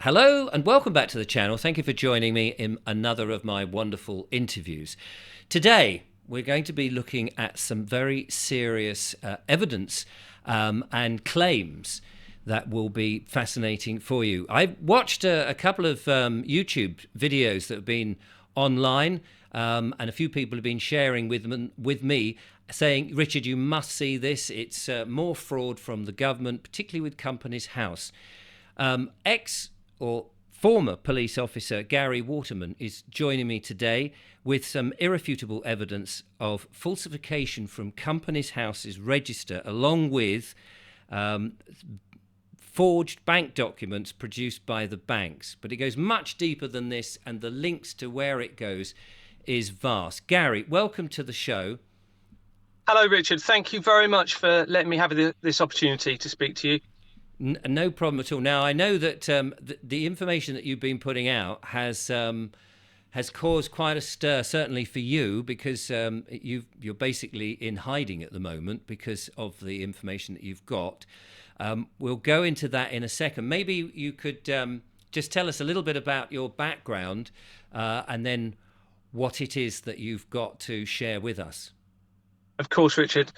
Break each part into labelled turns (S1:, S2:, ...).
S1: Hello and welcome back to the channel. Thank you for joining me in another of my wonderful interviews. Today we're going to be looking at some very serious evidence and claims that will be fascinating for you. I watched a couple of YouTube videos that have been online and a few people have been sharing with me saying, Richard, you must see this. It's more fraud from the government, particularly with Companies House. Former police officer Gary Waterman is joining me today with some irrefutable evidence of falsification from Companies House's register, along with forged bank documents produced by the banks. But it goes much deeper than this, and the links to where it goes is vast. Gary, welcome to the show.
S2: Hello, Richard. Thank you very much for letting me have this opportunity to speak to you.
S1: No problem at all. Now, I know that the information that you've been putting out has caused quite a stir, certainly for you, because you're basically in hiding at the moment because of the information that you've got. We'll go into that in a second. Maybe you could just tell us a little bit about your background and then what it is that you've got to share with us.
S2: Of course, Richard.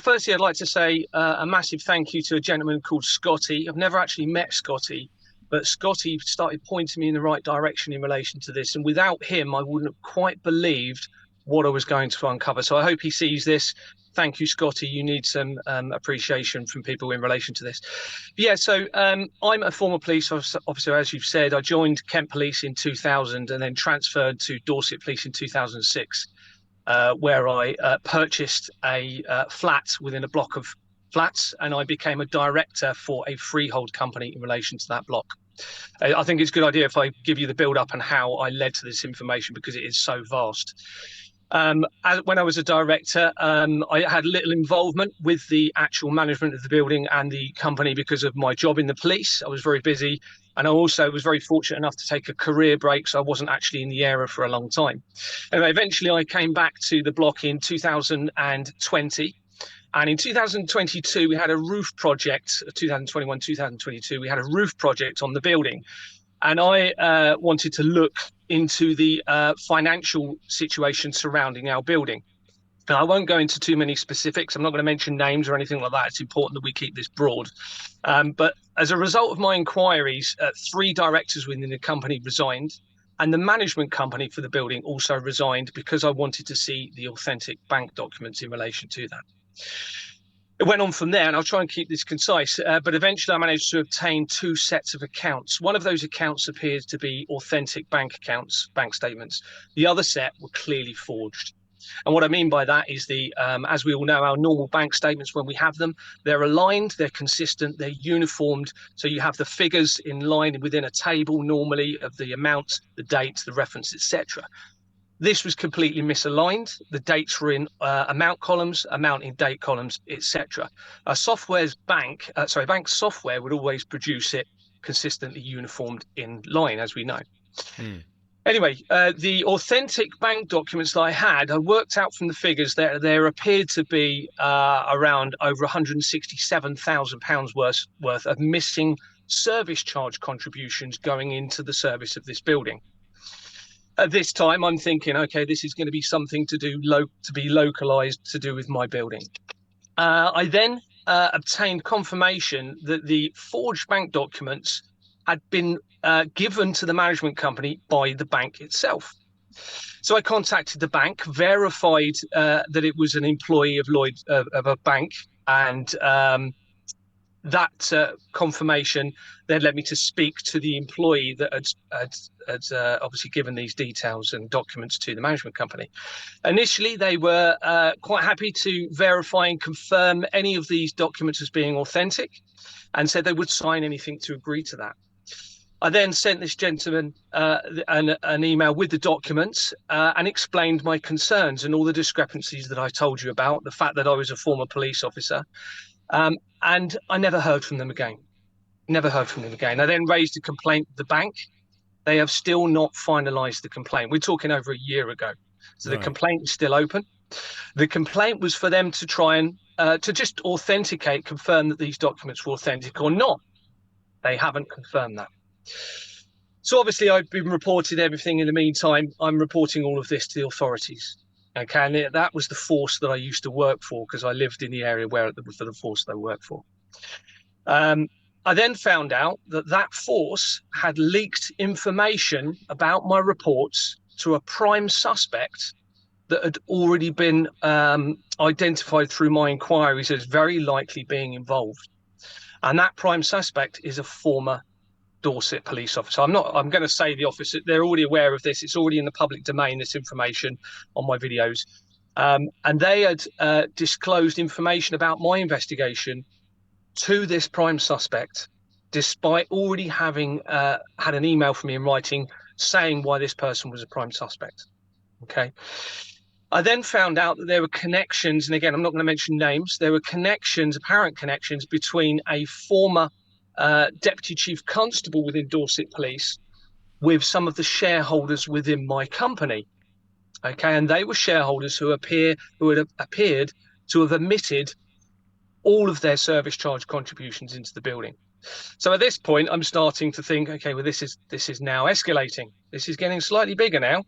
S2: Firstly, I'd like to say a massive thank you to a gentleman called Scotty. I've never actually met Scotty, but Scotty started pointing me in the right direction in relation to this. And without him, I wouldn't have quite believed what I was going to uncover. So I hope he sees this. Thank you, Scotty. You need some appreciation from people in relation to this. Yeah, so I'm a former police officer, as you've said. I joined Kent Police in 2000 and then transferred to Dorset Police in 2006. Where I purchased a flat within a block of flats, and I became a director for a freehold company in relation to that block. I think it's a good idea if I give you the build-up and how I led to this information, because it is so vast. When I was a director, I had little involvement with the actual management of the building and the company because of my job in the police. I was very busy, and I also was very fortunate enough to take a career break, so I wasn't actually in the area for a long time. Anyway, eventually I came back to the block in 2020. And in 2022, we had a roof project, 2021, 2022, we had a roof project on the building. And I wanted to look into the financial situation surrounding our building. Now, I won't go into too many specifics. I'm not going to mention names or anything like that. It's important that we keep this broad. But as a result of my inquiries, 3 directors within the company resigned, and the management company for the building also resigned because I wanted to see the authentic bank documents in relation to that. It went on from there, and I'll try and keep this concise, but eventually I managed to obtain 2 sets of accounts. One of those accounts appears to be authentic bank accounts, bank statements. The other set were clearly forged. And what I mean by that is as we all know, our normal bank statements, when we have them, they're aligned, they're consistent, they're uniformed. So you have the figures in line within a table normally of the amount, the date, the reference, etc. This was completely misaligned. The dates were in amount columns, amount in date columns, etc. Bank software would always produce it consistently uniformed in line, as we know. Anyway, the authentic bank documents that I worked out from the figures that there appeared to be around over £167,000 worth of missing service charge contributions going into the service of this building. At this time, I'm thinking, okay, this is going to be something to be localized to do with my building. I then obtained confirmation that the forged bank documents had been given to the management company by the bank itself. So I contacted the bank, verified that it was an employee of a bank, and that confirmation then led me to speak to the employee that had obviously given these details and documents to the management company. Initially, they were quite happy to verify and confirm any of these documents as being authentic, and said they would sign anything to agree to that. I then sent this gentleman an email with the documents and explained my concerns and all the discrepancies that I told you about, the fact that I was a former police officer. And I never heard from them again. Never heard from them again. I then raised a complaint with the bank. They have still not finalised the complaint. We're talking over a year ago. So The complaint is still open. The complaint was for them to try and to just confirm that these documents were authentic or not. They haven't confirmed that. So obviously I've been reported everything. In the meantime, I'm reporting all of this to the authorities. Okay, and that was the force that I used to work for, because I lived in the area where for the force that I worked for. I then found out that that force had leaked information about my reports to a prime suspect that had already been identified through my inquiries as very likely being involved. And that prime suspect is a former Dorset police officer. I'm going to say the officer, they're already aware of this. It's already in the public domain, this information on my videos. And they had disclosed information about my investigation to this prime suspect, despite already having had an email from me in writing saying why this person was a prime suspect. Okay. I then found out that there were connections, and again, I'm not going to mention names, there were connections, apparent connections, between a former Deputy Chief Constable within Dorset Police with some of the shareholders within my company. Okay, and they were shareholders who had appeared to have omitted all of their service charge contributions into the building. So at this point, I'm starting to think, okay, well, this is now escalating. This is getting slightly bigger now.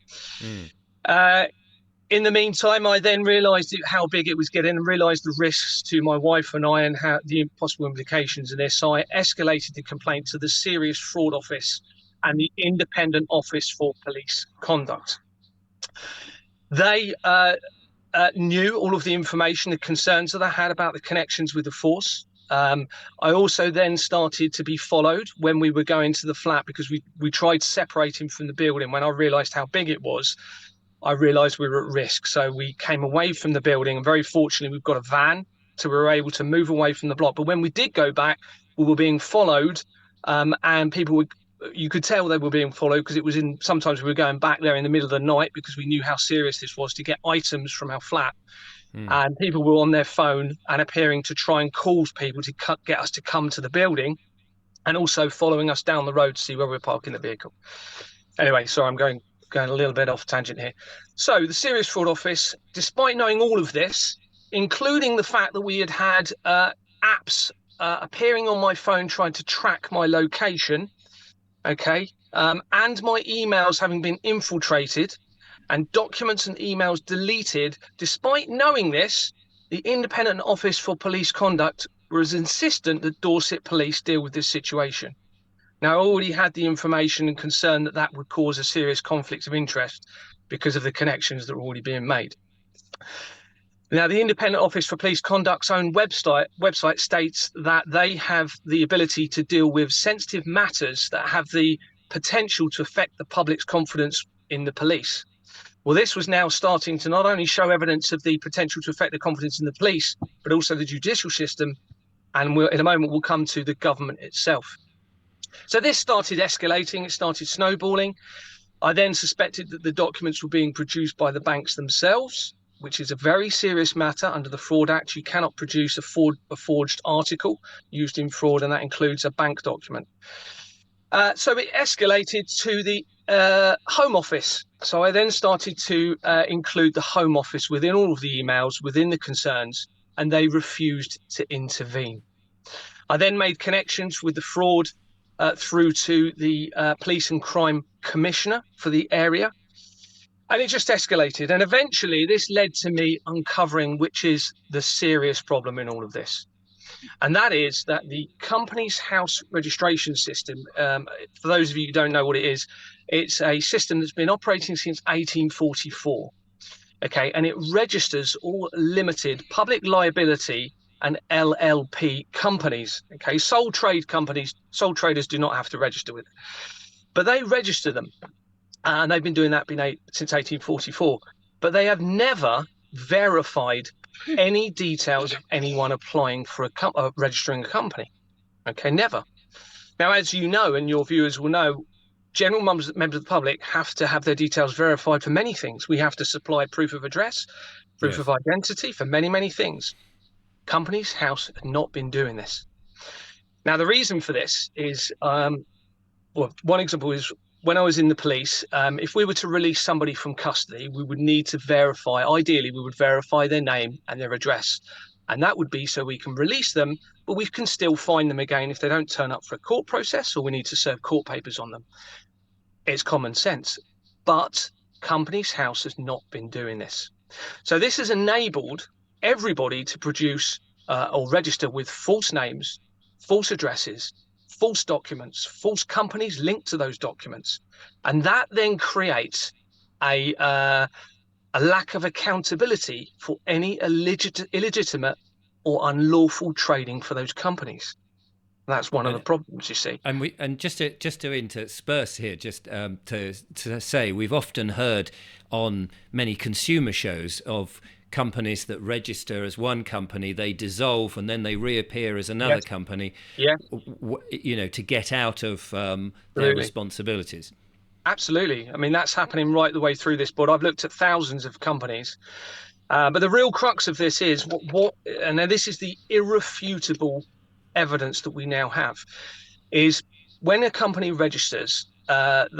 S2: In the meantime, I then realised how big it was getting, and realised the risks to my wife and I and how the possible implications of this. So I escalated the complaint to the Serious Fraud Office and the Independent Office for Police Conduct. They knew all of the information, the concerns that I had about the connections with the force. I also then started to be followed when we were going to the flat, because we tried separating from the building. When I realised how big it was, I realised we were at risk. So we came away from the building, and very fortunately, we've got a van, so we were able to move away from the block. But when we did go back, we were being followed, and you could tell they were being followed, because sometimes we were going back there in the middle of the night, because we knew how serious this was, to get items from our flat. And people were on their phone and appearing to try and call people to get us to come to the building, and also following us down the road to see where we're parking the vehicle. Anyway, sorry, I'm going a little bit off tangent here. So the Serious Fraud Office, despite knowing all of this, including the fact that we had apps appearing on my phone trying to track my location, okay, and my emails having been infiltrated and documents and emails deleted, despite knowing this, the Independent Office for Police Conduct was insistent that Dorset Police deal with this situation. Now, I already had the information and concern that would cause a serious conflict of interest because of the connections that were already being made. Now, the Independent Office for Police Conduct's own website states that they have the ability to deal with sensitive matters that have the potential to affect the public's confidence in the police. Well, this was now starting to not only show evidence of the potential to affect the confidence in the police, but also the judicial system. And in a moment, we'll come to the government itself. So this started escalating, it started snowballing. I then suspected that the documents were being produced by the banks themselves, which is a very serious matter under the Fraud Act. You cannot produce a forged article used in fraud, and that includes a bank document. So it escalated to the Home Office. So I then started to include the Home Office within all of the emails, within the concerns, and they refused to intervene. I then made connections with the fraud through to the Police and Crime Commissioner for the area. And it just escalated. And eventually this led to me uncovering which is the serious problem in all of this. And that is that the company's house registration system, for those of you who don't know what it is, it's a system that's been operating since 1844. Okay, and it registers all limited public liability and LLP companies. Okay, sole trade companies, sole traders do not have to register with it, but they register them. And they've been doing that since 1844, but they have never verified any details of anyone applying for registering a company. Okay, never. Now, as you know, and your viewers will know, general members of the public have to have their details verified for many things. We have to supply proof of address, proof of identity for many, many things. Companies House have not been doing this. Now, the reason for this is, one example is, when I was in the police, if we were to release somebody from custody, we would need to ideally, we would verify their name and their address. And that would be so we can release them, but we can still find them again if they don't turn up for a court process, or we need to serve court papers on them. It's common sense. But Companies House has not been doing this. So this has enabled everybody to produce or register with false names, false addresses, false documents, false companies linked to those documents, and that then creates a lack of accountability for any illegitimate or unlawful trading for those companies. That's one of the
S1: And
S2: problems, you see.
S1: and just to intersperse here, just to say, we've often heard on many consumer shows of companies that register as one company, they dissolve, and then they reappear as another
S2: Yes.
S1: company,
S2: Yeah,
S1: to get out of their
S2: absolutely.
S1: responsibilities.
S2: Absolutely. I mean, that's happening right the way through this board. I've looked at thousands of companies, but the real crux of this is and now this is the irrefutable evidence that we now have, is when a company registers,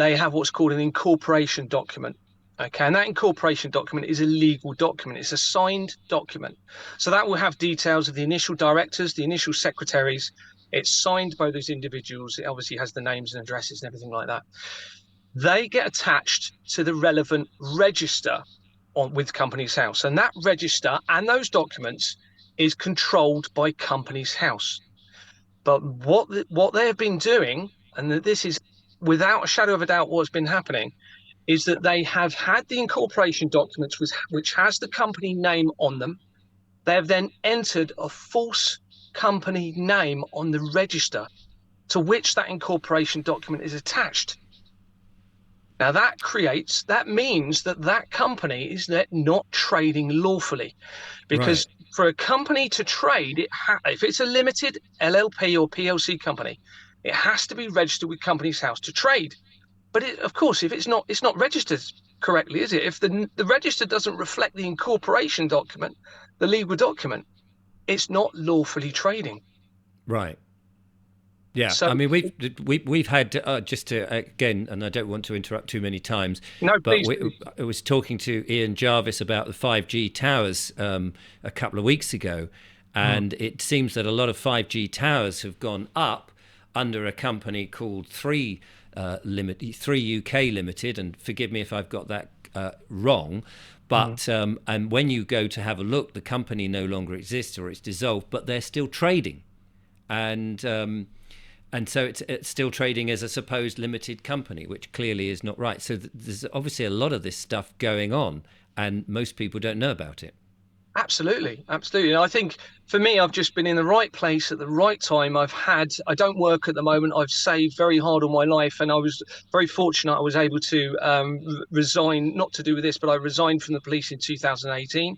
S2: they have what's called an incorporation document. Okay, and that incorporation document is a legal document. It's a signed document. So that will have details of the initial directors, the initial secretaries. It's signed by those individuals. It obviously has the names and addresses and everything like that. They get attached to the relevant register with Companies House, and that register and those documents is controlled by Companies House. But what they have been doing, and this is without a shadow of a doubt what's been happening, is that they have had the incorporation documents which has the company name on them. They have then entered a false company name on the register to which that incorporation document is attached. Now that means that company is not trading lawfully,
S1: Right.
S2: because for a company to trade, if it's a limited LLP or PLC company, it has to be registered with Companies House to trade. But of course, if it's not registered correctly, is it? If the register doesn't reflect the incorporation document, the legal document, it's not lawfully trading.
S1: Right. Yeah,
S2: So
S1: I mean we've had just to again, and I don't want to interrupt too many times,
S2: no,
S1: but
S2: please.
S1: I was talking to Ian Jarvis about the 5G towers a couple of weeks ago,
S2: Mm,
S1: and it seems that a lot of 5G towers have gone up under a company called Three UK Limited, and forgive me if I've got that wrong.
S2: mm.
S1: But and when you go to have a look, the company no longer exists or it's dissolved, but they're still trading, and so it's still trading as a supposed limited company, which clearly is not right. So there's obviously a lot of this stuff going on, and most people don't know about it.
S2: Absolutely, absolutely. And I think for me, I've just been in the right place at the right time. I don't work at the moment. I've saved very hard on my life, and I was very fortunate. I was able to resign, not to do with this, but I resigned from the police in 2018.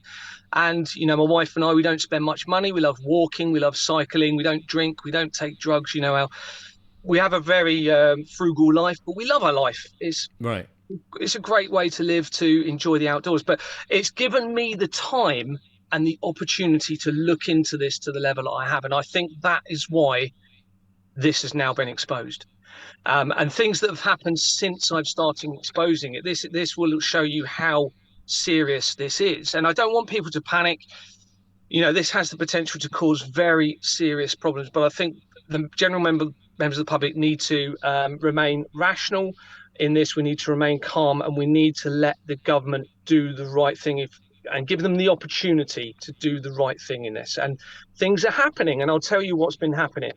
S2: And, my wife and I, we don't spend much money. We love walking, we love cycling, we don't drink, we don't take drugs. We have a very frugal life, but we love our life.
S1: Right.
S2: It's a great way to live, to enjoy the outdoors, but it's given me the time and the opportunity to look into this to the level that I have, and I think that is why this has now been exposed. And things that have happened since I've started exposing it, this will show you how serious this is. And I don't want people to panic. This has the potential to cause very serious problems, but I think the members of the public need to remain rational in this. We need to remain calm, and we need to let the government do the right thing and give them the opportunity to do the right thing in this. And things are happening, and I'll tell you what's been happening.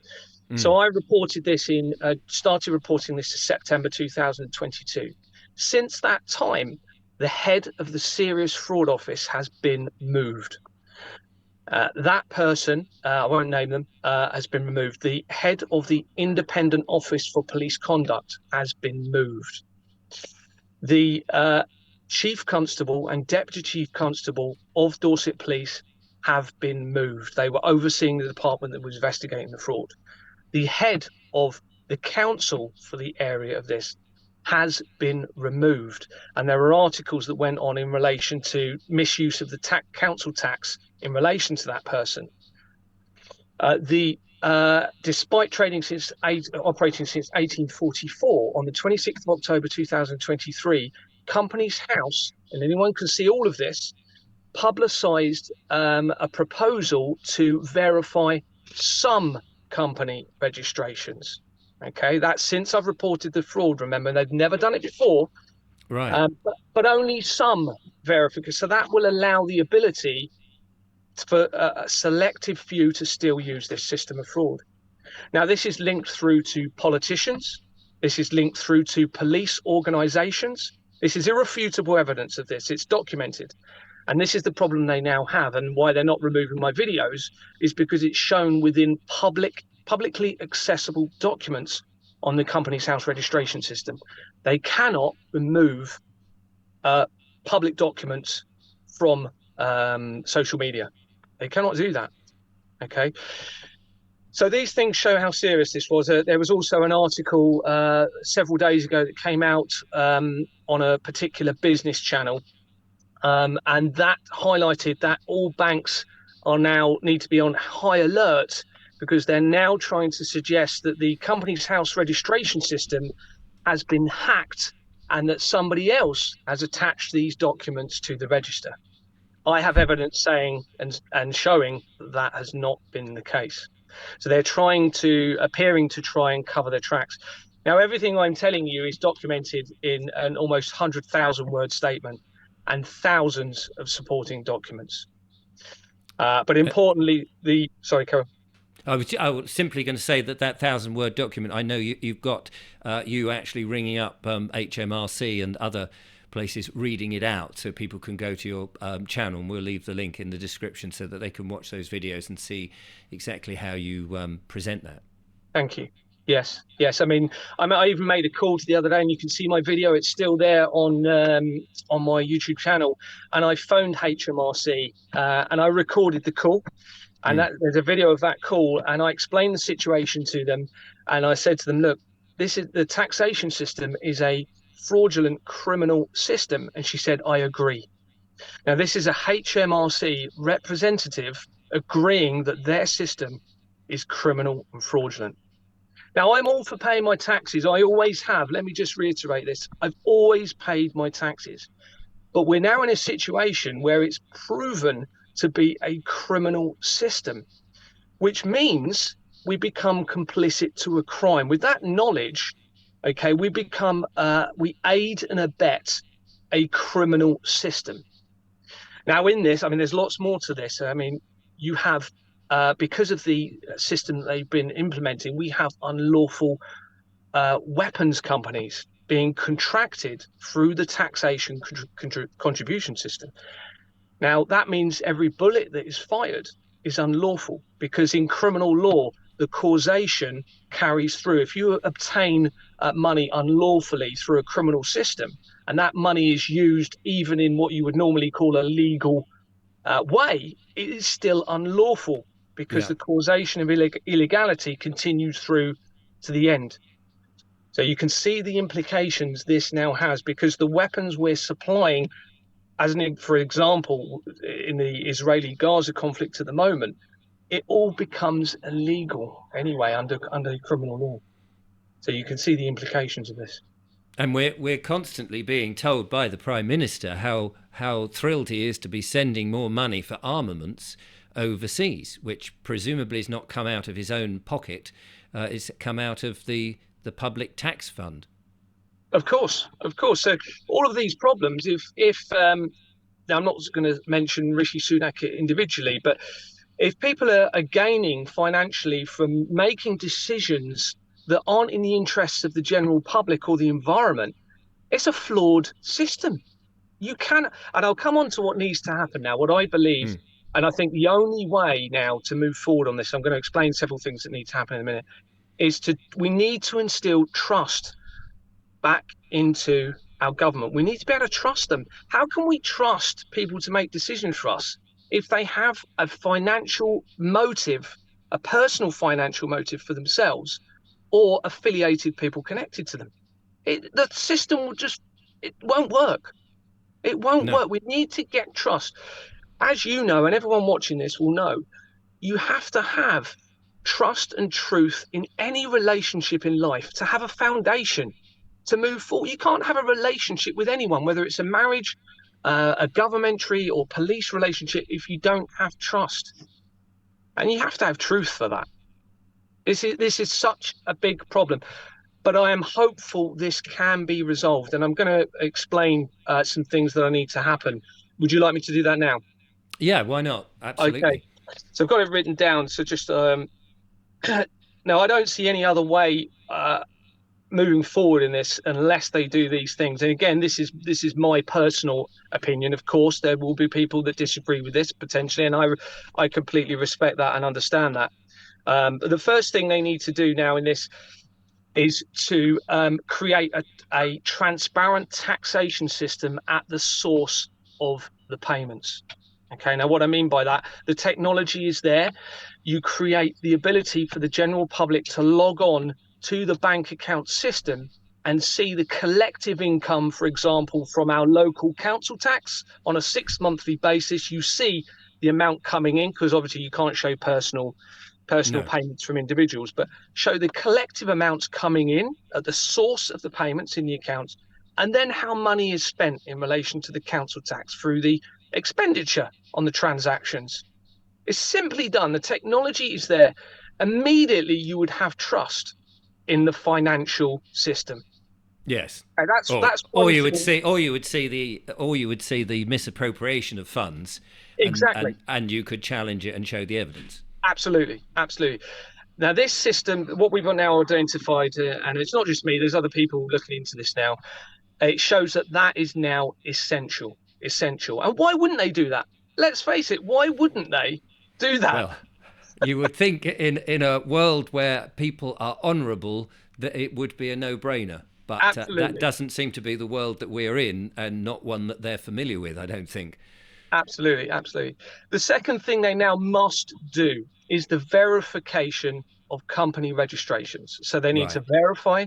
S2: So
S1: Mm.
S2: I started reporting this in September 2022. Since that time, the head of the Serious Fraud Office has been moved. That person, I won't name them, has been removed. The head of the Independent Office for Police Conduct has been moved. The Chief Constable and Deputy Chief Constable of Dorset Police have been moved. They were overseeing the department that was investigating the fraud. The head of the council for the area of this has been removed. And there were articles that went on in relation to misuse of the council tax in relation to that person. Despite operating since 1844, on the 26th of October 2023, Companies House, and anyone can see all of this, publicised a proposal to verify some company registrations. Okay, that's since I've reported the fraud. Remember, they've never done it before,
S1: Right.
S2: but only some verification. So that will allow the ability for a selective few to still use this system of fraud. Now, this is linked through to politicians. This is linked through to police organizations. This is irrefutable evidence of this. It's documented. And this is the problem they now have, and why they're not removing my videos is because it's shown within publicly accessible documents on the company's house registration system. They cannot remove public documents from social media. They cannot do that. Okay. So these things show how serious this was. There was also an article several days ago that came out on a particular business channel, and that highlighted that all banks are now need to be on high alert because they're now trying to suggest that the company's house registration system has been hacked and that somebody else has attached these documents to the register. I have evidence saying and showing that has not been the case. So they're appearing to try and cover their tracks. Now, everything I'm telling you is documented in an almost 100,000 word statement and thousands of supporting documents. But importantly, sorry, Karen.
S1: I was simply going to say that 1,000-word document. I know you've got you actually ringing up HMRC and other places reading it out, so people can go to your channel, and we'll leave the link in the description so that they can watch those videos and see exactly how you present that.
S2: Thank you. Yes. I mean, I even made a call to the other day, and you can see my video. It's still there on my YouTube channel. And I phoned HMRC and I recorded the call. And there's a video of that call, and I explained the situation to them, and I said to them, "Look, this is the taxation system is a fraudulent criminal system." And she said, "I agree." Now, this is a HMRC representative agreeing that their system is criminal and fraudulent. Now, I'm all for paying my taxes. I always have. Let me just reiterate this. I've always paid my taxes. But we're now in a situation where it's proven to be a criminal system, which means we become complicit to a crime. With that knowledge, okay, we aid and abet a criminal system. Now, in this, I mean, there's lots more to this. I mean, you have, because of the system that they've been implementing, we have unlawful weapons companies being contracted through the taxation contribution system. Now, that means every bullet that is fired is unlawful, because in criminal law, the causation carries through. If you obtain money unlawfully through a criminal system, and that money is used even in what you would normally call a legal way, it is still unlawful, because the causation of illegality continues through to the end. So you can see the implications this now has, because the weapons we're supplying, for example, in the Israeli-Gaza conflict at the moment, it all becomes illegal anyway under criminal law. So you can see the implications of this.
S1: And we're constantly being told by the Prime Minister how thrilled he is to be sending more money for armaments overseas, which presumably has not come out of his own pocket, it's come out of the public tax fund.
S2: Of course. So all of these problems, if now I'm not going to mention Rishi Sunak individually, but if people are gaining financially from making decisions that aren't in the interests of the general public or the environment, it's a flawed system. You can, and I'll come on to what needs to happen now, what I believe, and I think the only way now to move forward on this, I'm going to explain several things that need to happen in a minute, we need to instill trust back into our government. We need to be able to trust them. How can we trust people to make decisions for us if they have a financial motive, a personal financial motive for themselves, or affiliated people connected to them? The system it won't work. It won't work. We need to get trust. As you know, and everyone watching this will know, you have to have trust and truth in any relationship in life to have a foundation to move forward. You can't have a relationship with anyone, whether it's a marriage, a governmentary or police relationship, if you don't have trust. And you have to have truth for that. This is such a big problem, but I am hopeful this can be resolved, and I'm going to explain some things that I need to happen. Would you like me to do that now?
S1: Yeah, why not?
S2: Okay,
S1: Absolutely.
S2: so I've got it written down. So just now, I don't see any other way moving forward in this unless they do these things. And again, this is my personal opinion. Of course, there will be people that disagree with this potentially, and I completely respect that and understand that. But the first thing they need to do now in this is to create a transparent taxation system at the source of the payments. Okay, now what I mean by that, the technology is there. You create the ability for the general public to log on to the bank account system and see the collective income, for example, from our local council tax on a 6 monthly basis. You see the amount coming in, because obviously you can't show personal
S1: No.
S2: payments from individuals, but show the collective amounts coming in at the source of the payments in the accounts, and then how money is spent in relation to the council tax through the expenditure on the transactions. It's simply done. The technology is there. Immediately, you would have trust in the financial system.
S1: Yes.
S2: And that's
S1: Or
S2: that's
S1: or
S2: one
S1: you would
S2: thing.
S1: see the misappropriation of funds, and
S2: Exactly.
S1: you could challenge it and show the evidence.
S2: Absolutely. Absolutely. Now, this system, what we've now identified, and it's not just me, there's other people looking into this now. It shows that that is now essential. Essential. And why wouldn't they do that? Let's face it, why wouldn't they do that?
S1: Well, you would think in a world where people are honourable that it would be a no-brainer, but that
S2: Absolutely.
S1: doesn't seem to be the world that we're in, and not one that they're familiar with, I don't think.
S2: Absolutely. Absolutely. The second thing they now must do is the verification of company registrations. So they need to
S1: Right.
S2: verify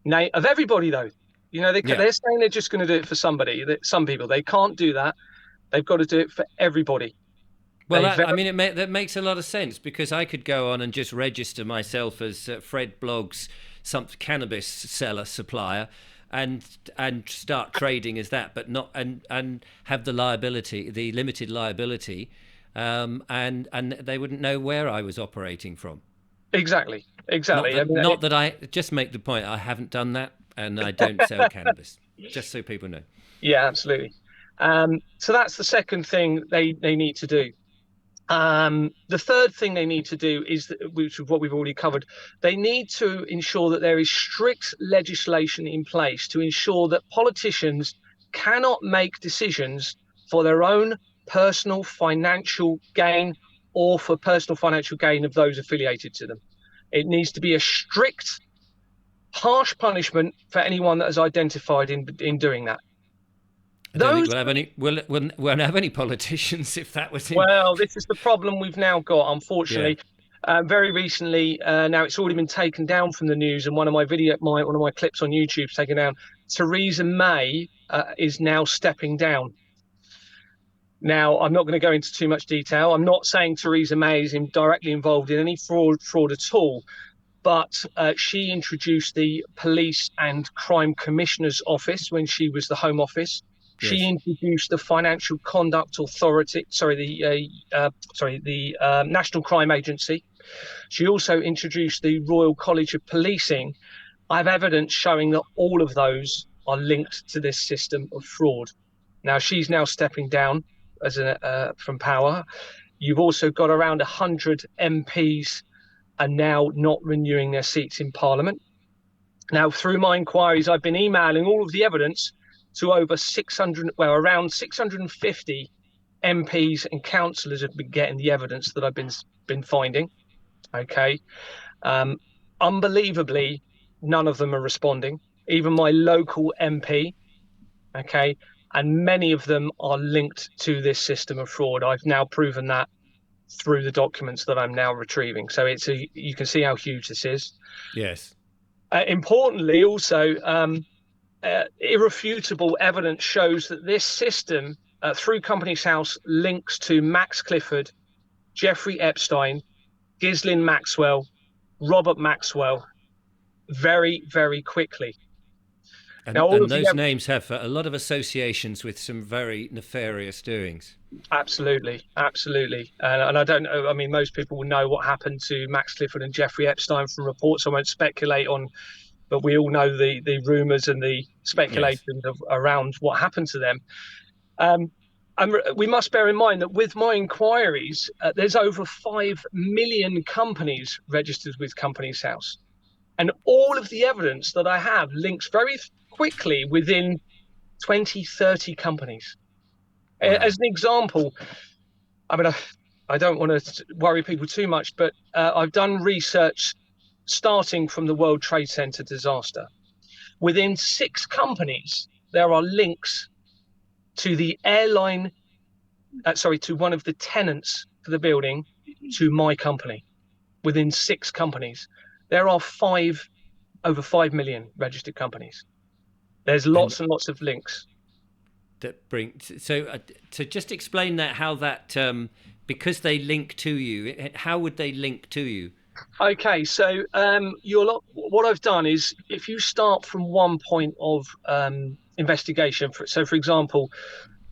S2: name of everybody, though.
S1: Yeah.
S2: They're saying they're just going to do it for somebody. That some people, they can't do that. They've got to do it for everybody.
S1: Well,
S2: They ver-
S1: that makes a lot of sense, because I could go on and just register myself as Fred Blogg's some cannabis seller supplier, and start trading as that, but not and have the liability, the limited liability, and they wouldn't know where I was operating from.
S2: exactly. Exactly. I mean,
S1: Not that I just make the point, I haven't done that, and I don't sell cannabis. Just so people know.
S2: yeah, absolutely. So that's the second thing they need to do. The third thing they need to do is, which is what we've already covered, they need to ensure that there is strict legislation in place to ensure that politicians cannot make decisions for their own personal financial gain or for personal financial gain of those affiliated to them. It needs to be a strict, harsh punishment for anyone that is identified in doing that.
S1: I don't think
S2: Those
S1: we'll have any. We'll won't have any politicians if that was in.
S2: Well, this is the problem we've now got,
S1: Yeah.
S2: unfortunately. Very recently, now it's already been taken down from the news, and one of my clips on YouTube is taken down. Theresa May is now stepping down. Now, I'm not going to go into too much detail. I'm not saying Theresa May is directly involved in any fraud at all, but she introduced the Police and Crime Commissioner's Office when she was the Home Office. She
S1: Yes.
S2: introduced the Financial Conduct Authority, the National Crime Agency. She also introduced the Royal College of Policing. I have evidence showing that all of those are linked to this system of fraud. Now, she's now stepping down from power. You've also got around 100 MPs are now not renewing their seats in Parliament. Now, through my inquiries, I've been emailing all of the evidence to over 600, well, around 650 MPs and councillors have been getting the evidence that I've been finding. Okay, um, unbelievably, none of them are responding. Even my local MP. Okay, and many of them are linked to this system of fraud. I've now proven that through the documents that I'm now retrieving. So you can see how huge this is.
S1: Yes.
S2: Importantly, also, irrefutable evidence shows that this system, through Companies House, links to Max Clifford, Jeffrey Epstein, Ghislaine Maxwell, Robert Maxwell, very, very quickly. Now, all
S1: And
S2: of the
S1: those names have a lot of associations with some very nefarious doings.
S2: absolutely, absolutely, and I don't know. I mean, most people will know what happened to Max Clifford and Jeffrey Epstein from reports. I won't speculate on, but we all know the rumours and the
S1: Yes.
S2: speculations around what happened to them. Um, we must bear in mind that with my inquiries, there's over 5 million companies registered with Companies House. And all of the evidence that I have links very quickly within 20, 30 companies. As
S1: Wow.
S2: an example, I mean, I don't want to worry people too much, but I've done research starting from the World Trade Center disaster. Within 6 companies, there are links to the airline, to one of the tenants for the building, to my company. Within 6 companies, there are over 5 million registered companies. There's
S1: And
S2: lots and lots of links.
S1: that bring so just explain that, how that because they link to you, how would they link to you?
S2: Okay, so what I've done is, if you start from one point of investigation, for example,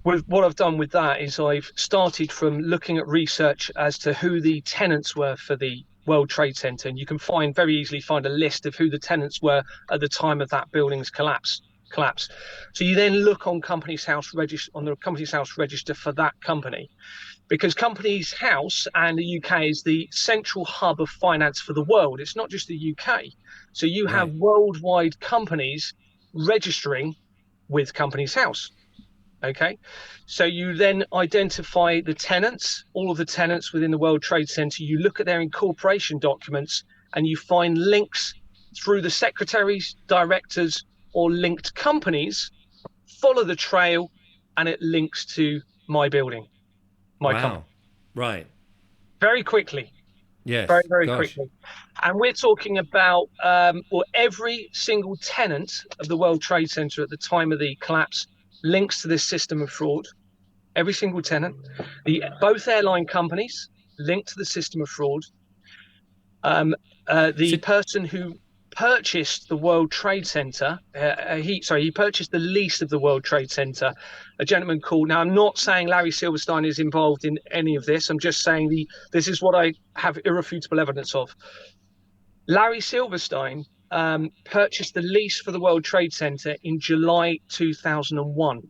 S2: with what I've done with that is I've started from looking at research as to who the tenants were for the World Trade Center, and you can very easily find a list of who the tenants were at the time of that building's collapse. So you then look on the Companies House register for that company, because Companies House and the UK is the central hub of finance for the world. It's not just the UK. So you have
S1: Right.
S2: worldwide companies registering with Companies House. Okay. So you then identify the tenants, all of the tenants within the World Trade Center. You look at their incorporation documents and you find links through the secretaries, directors, or linked companies. Follow the trail and it links to my building, my company.
S1: Wow. Right.
S2: Very quickly, very,
S1: Yes.
S2: very
S1: Gosh.
S2: quickly. And we're talking about, every single tenant of the World Trade Center at the time of the collapse links to this system of fraud. Every single tenant, both airline companies linked to the system of fraud. The
S1: So
S2: person who purchased the World Trade Center, he purchased the lease of the World Trade Center. A gentleman called. Now, I'm not saying Larry Silverstein is involved in any of this. I'm just saying this is what I have irrefutable evidence of. Larry Silverstein purchased the lease for the World Trade Center in July 2001.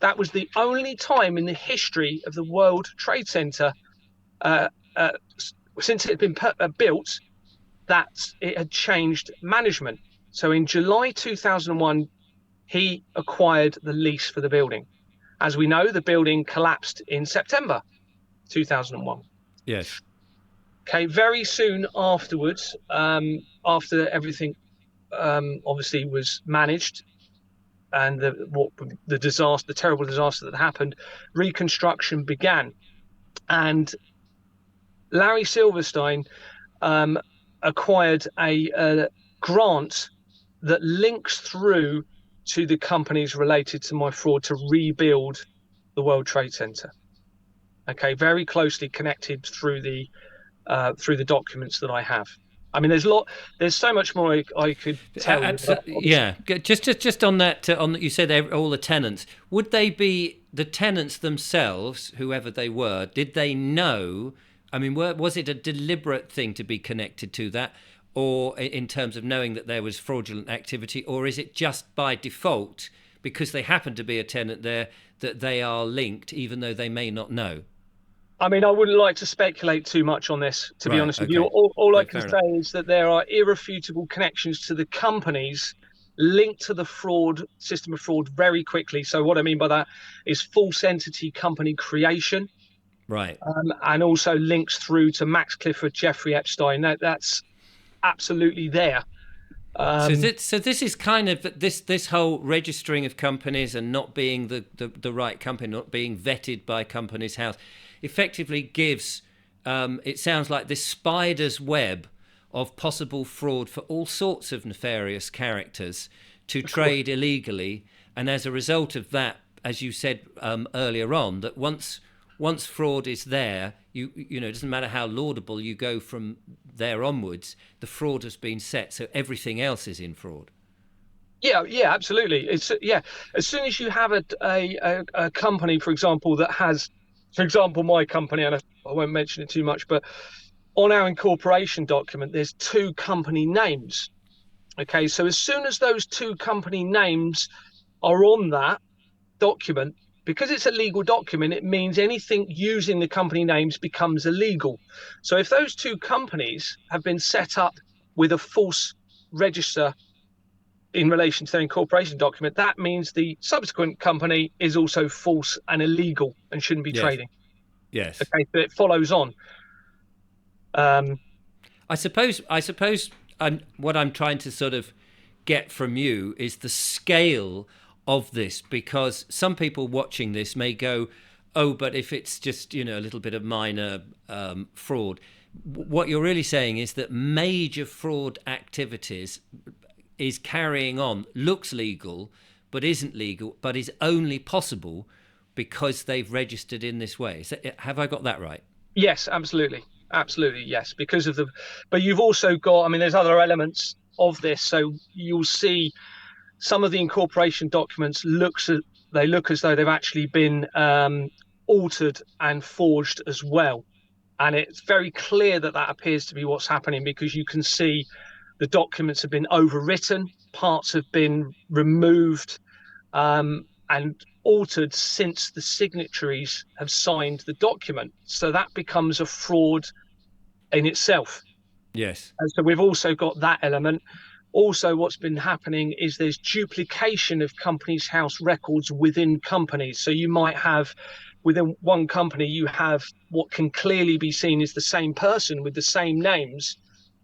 S2: That was the only time in the history of the World Trade Center, uh, uh, since it had been built, that it had changed management. So in July 2001, he acquired the lease for the building. As we know, the building collapsed in September 2001.
S1: yes.
S2: Okay, very soon afterwards, after everything obviously was managed, and the terrible disaster that happened, reconstruction began. And Larry Silverstein um, acquired a grant that links through to the companies related to my fraud to rebuild the World Trade Center. Okay, very closely connected through the documents that I have. I mean, there's so much more I could tell you. But
S1: Absolutely. Yeah. Just on that. On that, you said all the tenants. Would they be the tenants themselves, whoever they were? Did they know? I mean, was it a deliberate thing to be connected to that, or in terms of knowing that there was fraudulent activity, or is it just by default because they happen to be a tenant there that they are linked, even though they may not know?
S2: I mean, I wouldn't like to speculate too much on this, to be
S1: Right.
S2: honest with you.
S1: Okay.
S2: All I
S1: No,
S2: can
S1: fair enough.
S2: say is that there are irrefutable connections to the companies linked to the fraud system of fraud very quickly. So what I mean by that is false entity company creation,
S1: Right.
S2: and also links through to Max Clifford, Jeffrey Epstein. That's absolutely there. Um,
S1: So this is kind of this whole registering of companies and not being the right company, not being vetted by Companies House, effectively gives, it sounds like, this spider's web of possible fraud for all sorts of nefarious characters to
S2: of course.
S1: trade illegally, and as a result of that, as you said earlier on, that once fraud is there, you know, it doesn't matter how laudable you go from there onwards, the fraud has been set, so everything else is in fraud.
S2: Yeah, absolutely. It's yeah. As soon as you have a company, for example, that has, for example, my company, and I won't mention it too much, but on our incorporation document, there's two company names. Okay, so as soon as those two company names are on that document, because it's a legal document, it means anything using the company names becomes illegal. So if those two companies have been set up with a false register in relation to their incorporation document, that means the subsequent company is also false and illegal and shouldn't be
S1: Yes.
S2: trading.
S1: Yes.
S2: Okay, so it follows on. Um,
S1: I suppose what I'm trying to sort of get from you is the scale of this, because some people watching this may go, "Oh, but if it's just a little bit of minor fraud." What you're really saying is that major fraud activities is carrying on, looks legal, but isn't legal, but is only possible because they've registered in this way. Have I got that right?
S2: yes, absolutely, absolutely, yes, because of the. But you've also got, I mean, there's other elements of this. So you'll see some of the incorporation documents they look as though they've actually been altered and forged as well. And it's very clear that that appears to be what's happening, because you can see the documents have been overwritten, parts have been removed and altered since the signatories have signed the document. So that becomes a fraud in itself.
S1: Yes.
S2: And so we've also got that element. Also, what's been happening is there's duplication of companies' house records within companies. So you might have, within one company, you have what can clearly be seen as the same person with the same names,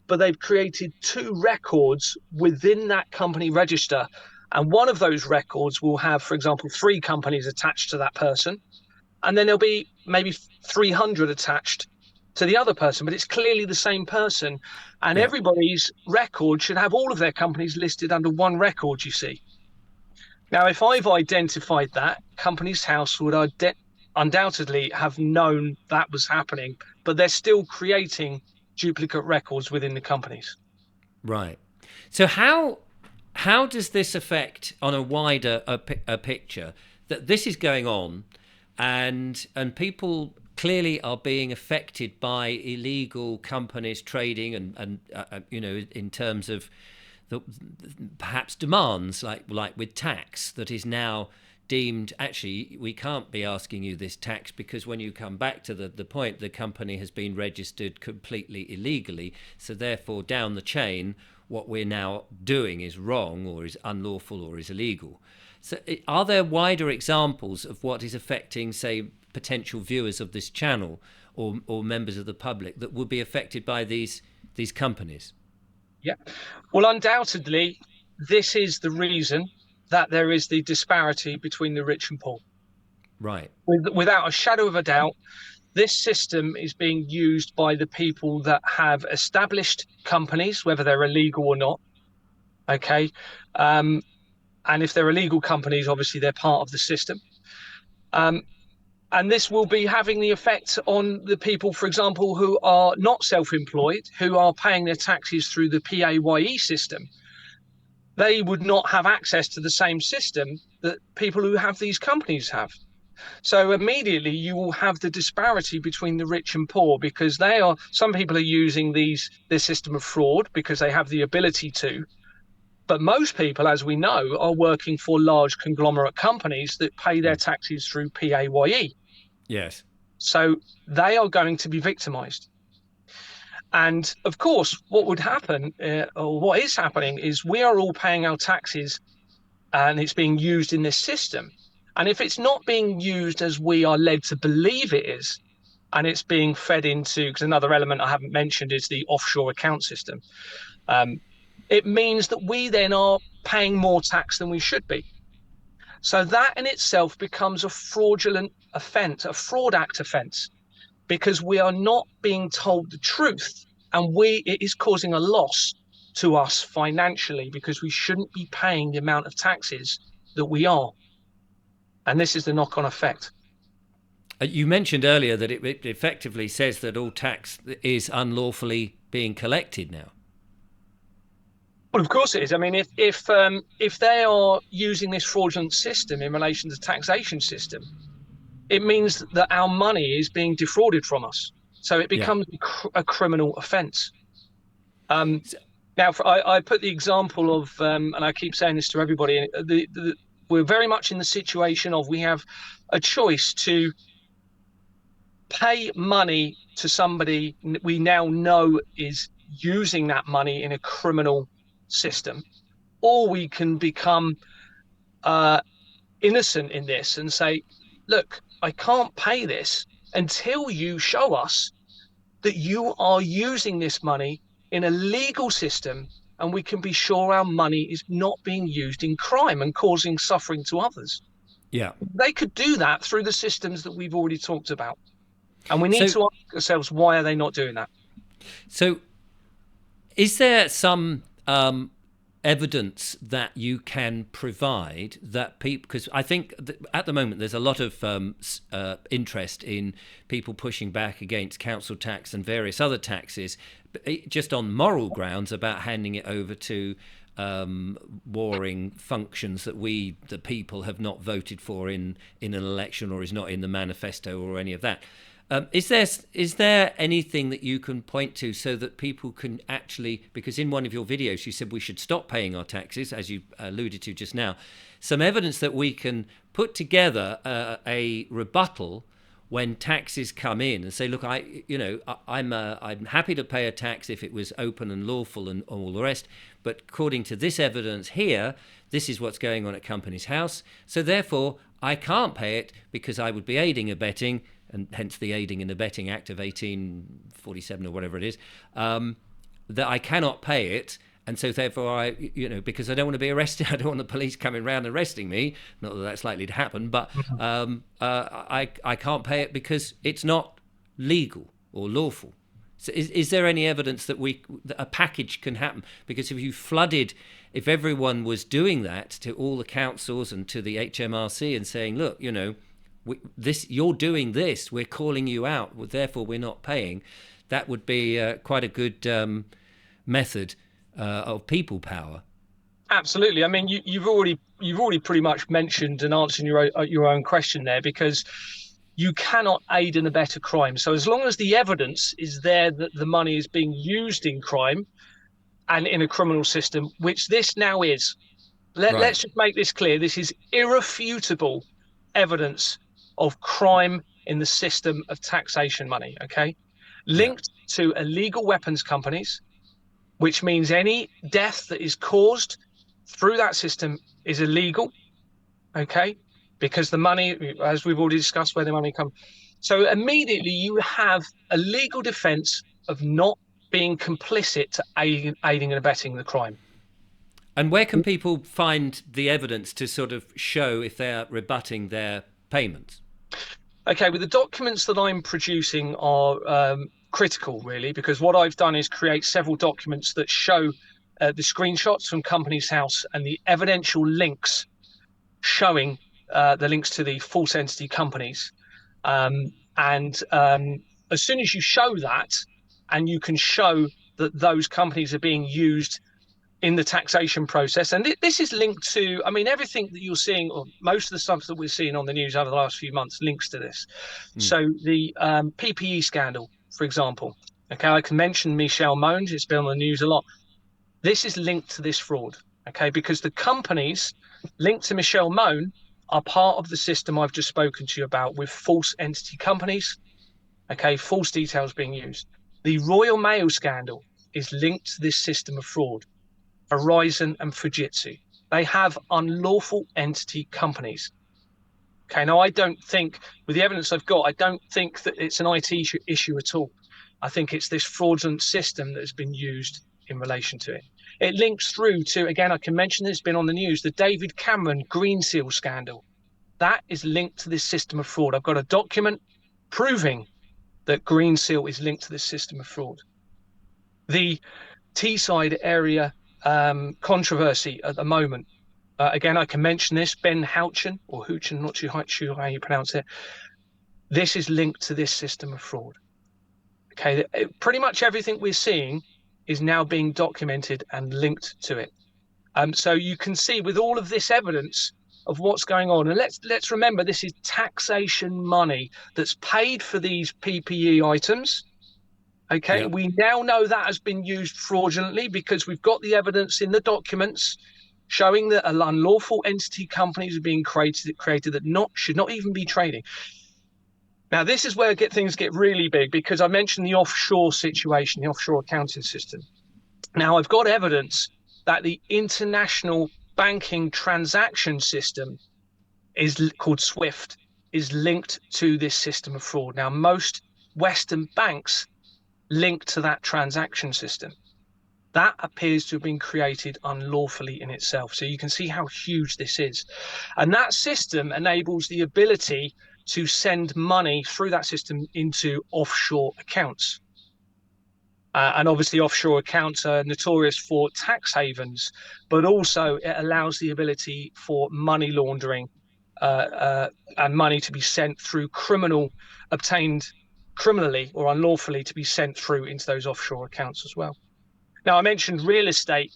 S2: but they've created two records within that company register. And one of those records will have, for example, three companies attached to that person. And then there'll be maybe 300 attached to the other person, but it's clearly the same person. And
S1: Yeah.
S2: everybody's record should have all of their companies listed under one record, you see. Now, if I've identified that, Companies House would undoubtedly have known that was happening, but they're still creating duplicate records within the companies.
S1: Right. So how does this affect on a wider a picture that this is going on, and people clearly are being affected by illegal companies trading and in terms of the perhaps demands like with tax that is now deemed, actually we can't be asking you this tax because when you come back to the point, the company has been registered completely illegally, so therefore down the chain what we're now doing is wrong or is unlawful or is illegal. So are there wider examples of what is affecting, say, potential viewers of this channel or members of the public that would be affected by these companies?
S2: Yeah. Well, undoubtedly, this is the reason that there is the disparity between the rich and poor.
S1: Right.
S2: Without a shadow of a doubt, this system is being used by the people that have established companies, whether they're illegal or not. Okay. Um, and if they're illegal companies, obviously they're part of the system. Um, and this will be having the effect on the people, for example, who are not self employed, who are paying their taxes through the PAYE system. They would not have access to the same system that people who have these companies have. So immediately you will have the disparity between the rich and poor, because some people are using this system of fraud because they have the ability to. But most people, as we know, are working for large conglomerate companies that pay their taxes through PAYE.
S1: Yes.
S2: So they are going to be victimized. And of course, what would happen, or what is happening, is we are all paying our taxes and it's being used in this system. And if it's not being used as we are led to believe it is, and it's being fed into, because another element I haven't mentioned is the offshore account system, um, it means that we then are paying more tax than we should be. So that in itself becomes a fraudulent offence, a fraud act offence, because we are not being told the truth, and it is causing a loss to us financially because we shouldn't be paying the amount of taxes that we are. And this is the knock-on effect.
S1: You mentioned earlier that it effectively says that all tax is unlawfully being collected now.
S2: Well, of course it is. I mean, if they are using this fraudulent system in relation to the taxation system, it means that our money is being defrauded from us. So it
S1: Yeah.
S2: becomes a criminal offence. Um,
S1: So-
S2: Now, I put the example of, and I keep saying this to everybody, we're very much in the situation of we have a choice to pay money to somebody we now know is using that money in a criminal system, or we can become uh, innocent in this and say, look, I can't pay this until you show us that you are using this money in a legal system and we can be sure our money is not being used in crime and causing suffering to others.
S1: yeah.
S2: They could do that through the systems that we've already talked about. And we need
S1: So
S2: to ask ourselves, why are they not doing that?
S1: so is there some evidence that you can provide that people, because I think at the moment there's a lot of interest in people pushing back against council tax and various other taxes just on moral grounds about handing it over to warring functions that we, the people, have not voted for in an election or is not in the manifesto or any of that. Is there anything that you can point to so that people can actually, because in one of your videos you said we should stop paying our taxes, as you alluded to just now, some evidence that we can put together a rebuttal when taxes come in and say, look, I'm happy to pay a tax if it was open and lawful and all the rest, but according to this evidence here, this is what's going on at Companies House, so therefore I can't pay it because I would be aiding and abetting, and hence the Aiding and Abetting Act of 1847 or whatever it is, that I cannot pay it. And so therefore, because I don't want to be arrested, I don't want the police coming around arresting me, not that that's likely to happen, but I can't pay it because it's not legal or lawful. So is there any evidence that that a package can happen? Because if everyone was doing that to all the councils and to the HMRC and saying, look, you're doing this, we're calling you out, well, therefore we're not paying, that would be quite a good method of people power.
S2: Absolutely. I mean, you've already pretty much mentioned and answered your own question there, because you cannot aid and abet a crime. So as long as the evidence is there that the money is being used in crime and in a criminal system, which this now is,
S1: Right.
S2: let's just make this clear. This is irrefutable evidence of crime in the system of taxation money. Okay,
S1: Yeah.
S2: linked to illegal weapons companies, which means any death that is caused through that system is illegal. Okay, because the money, as we've already discussed, where the money comes. So immediately you have a legal defense of not being complicit to aiding and abetting the crime.
S1: And where can people find the evidence to sort of show if they're rebutting their payments?
S2: Okay, well, the documents that I'm producing are critical, really, because what I've done is create several documents that show the screenshots from Companies House and the evidential links showing the links to the false entity companies. And as soon as you show that, and you can show that those companies are being used in the taxation process. And this is linked to, I mean, everything that you're seeing, or most of the stuff that we're seeing on the news over the last few months links to this.
S1: Mm.
S2: So the PPE scandal, for example, okay, I can mention Michelle Moans, it's been on the news a lot. This is linked to this fraud, okay, because the companies linked to Michelle Moan are part of the system I've just spoken to you about with false entity companies, okay, false details being used. The Royal Mail scandal is linked to this system of fraud. Verizon and Fujitsu. They have unlawful entity companies. Okay, now I don't think, with the evidence I've got, I don't think that it's an IT issue at all. I think it's this fraudulent system that has been used in relation to it. It links through to, again, I can mention this, been on the news, the David Cameron Green Seal scandal. That is linked to this system of fraud. I've got a document proving that Green Seal is linked to this system of fraud. The Teesside area controversy at the moment. Again, I can mention this. Ben Houchen, or Houchen, not too sure how you pronounce it. This is linked to this system of fraud. Okay, pretty much everything we're seeing is now being documented and linked to it. So you can see with all of this evidence of what's going on, and let's remember this is taxation money that's paid for these PPE items. Okay,
S1: Yep.
S2: we now know that has been used fraudulently because we've got the evidence in the documents showing that unlawful entity companies are being created that should not even be trading. Now, this is where things get really big because I mentioned the offshore situation, the offshore accounting system. Now, I've got evidence that the international banking transaction system is called SWIFT, is linked to this system of fraud. Now, most Western banks link to that transaction system. That appears to have been created unlawfully in itself. So you can see how huge this is. And that system enables the ability to send money through that system into offshore accounts. And obviously, offshore accounts are notorious for tax havens, but also it allows the ability for money laundering and money to be sent through obtained criminally or unlawfully to be sent through into those offshore accounts as well. Now, I mentioned real estate